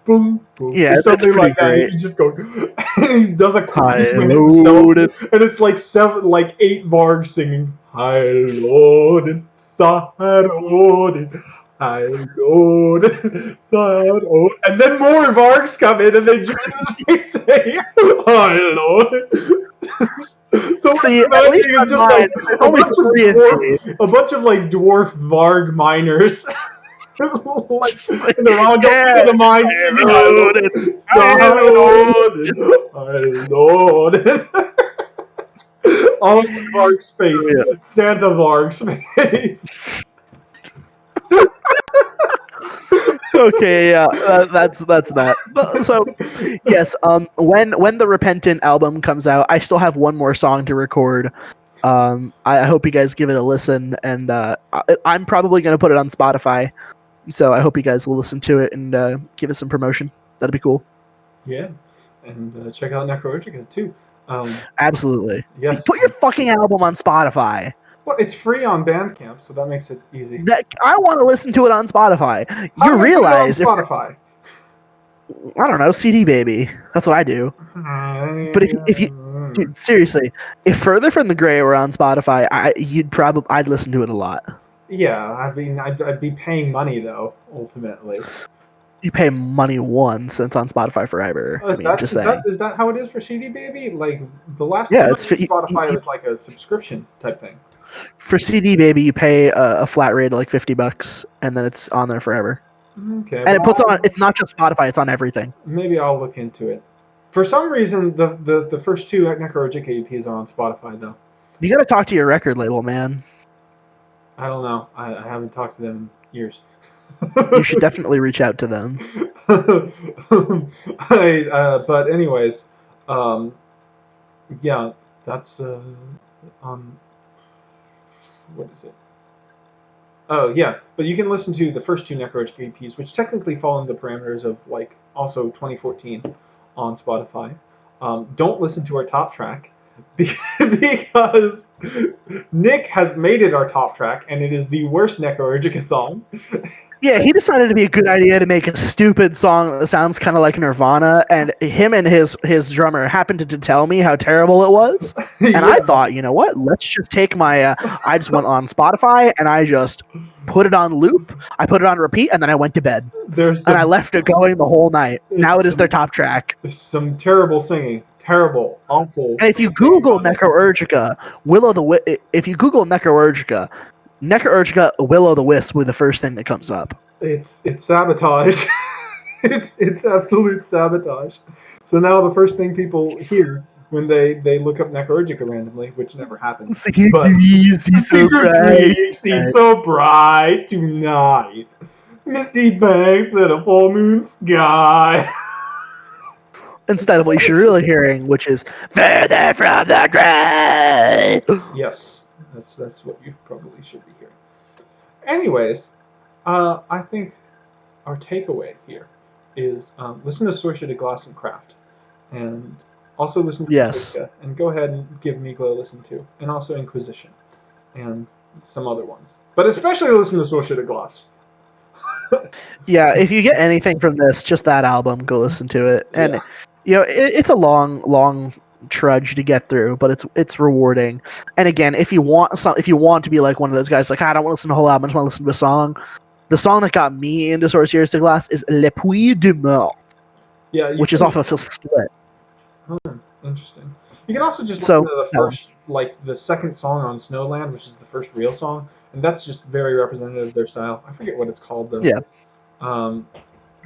boom, boom. Yeah, or it's something pretty like that. great. He's just going, and he does a chorus Heil with himself, Odin. and it's like 8 Varg singing Heil Odin, Sire Odin. Heil Odin, Sire Odin, and then more Vargs come in and they join and they say Heil Odin. So See, what at I'm least imagining is on just mine, like there's only 3 of these. a bunch of like dwarf Varg miners. Like, and they're all going Yeah. to the mine singing Heil Odin, Sire Odin, Heil Odin. All of Varg's So, face, yeah. Santa Varg's face. Okay, yeah, that's that. But, so, yes, when the Repentant album comes out, I still have one more song to record. I hope you guys give it a listen, and I'm probably gonna put it on Spotify. So I hope you guys will listen to it and give it some promotion. That'd be cool. Yeah, and check out Necrourgica too. Absolutely. Yes. Put your fucking album on Spotify. Well, it's free on Bandcamp, so that makes it easy. I want to listen to it on Spotify. How You do I put it realize on if Spotify? I don't know, CD baby. That's what I do. But if you dude, seriously, if Further from the Gray were on Spotify, I'd listen to it a lot. Yeah, I'd be paying money though, ultimately. You pay money once, and it's on Spotify forever. I Is mean, that just saying. how it is for CD Baby? Like the last Yeah, time I it's used Spotify, it was like a subscription type thing. for CD Baby. You pay a flat rate of like $50, and then it's on there forever. Okay, And well, it puts on. It's not just Spotify; it's on everything. maybe I'll look into it. For some reason, the first two Necrourgic EPs are on Spotify though. You got to talk to your record label, man. I don't know. I haven't talked to them in years. You should definitely reach out to them. But anyways, um, yeah, that's on what is it? Oh yeah, but you can listen to the first two Necrourge EPs, which technically fall in the parameters of like also 2014 on Spotify. Don't listen to our top track because Nick has made it our top track, and it is the worst Necrourgica song. Yeah, he decided it'd be a good idea to make a stupid song that sounds kind of like Nirvana, and him and his drummer happened to tell me how terrible it was. And I Yeah, thought, you know what? Let's just take my. I just went on Spotify and I just put it on loop. I put it on repeat, and then I went to bed. there's And I some left it going the whole night. Now it it's is their top track. some terrible singing, terrible, awful And if you singing Google on it. Necrourgica, if you Google Necrourgica, Will o' the Wisp will be the first thing that comes up. It's sabotage. It's absolute sabotage. So now the first thing people hear when they look up Necrourgica randomly, which never happens, but He's so secret bright. gleams seem so bright tonight. Misty banks and a full moon sky. Instead of what you should really hearing, which is further from the grave. Yes, that's what you probably should be hearing. Anyways, I think our takeaway here is listen to Sorcia de Glass and Craft, and also listen to Yes. Sorcia, and go ahead and give Miglo a listen to, and also Inquisition, and some other ones. But especially listen to Sorcia de Glass. Yeah, if you get anything from this, just that album, go listen to it. And Yeah. you know, it's a long trudge to get through, but it's rewarding. And again, if you want to be like one of those guys, like I don't want to listen to the whole album, I just want to listen to a song. The song that got me into Sorcières de Glace is Le Puits de Mort, Yeah, which is off of Split. Interesting. You can also just So, listen to the first, like the second song on Snowland, which is the first real song, and that's just very representative of their style. I forget what it's called though. Yeah.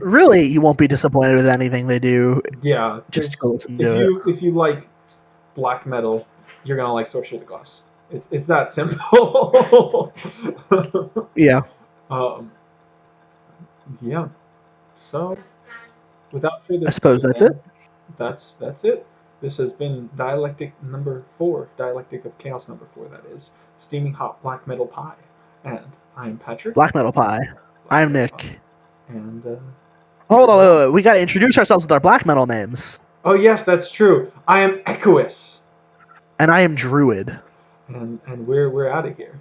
Really, you won't be disappointed with anything they do. Yeah, Just go listen to it. if you like black metal, you're gonna like Sorcier de Glace. It's that simple. Yeah. Yeah. So, without further I suppose ado, that's then, it. That's it. This has been Dialectic number 4, Dialectic of Chaos number 4. That is Steaming Hot Black Metal Pie, and I'm Patrick. Black Metal Pie. I'm Metal Nick. Pie. And hold on, wait. We gotta introduce ourselves with our black metal names. oh yes, that's true. I am Echous, and I am Druid. And we're out of here.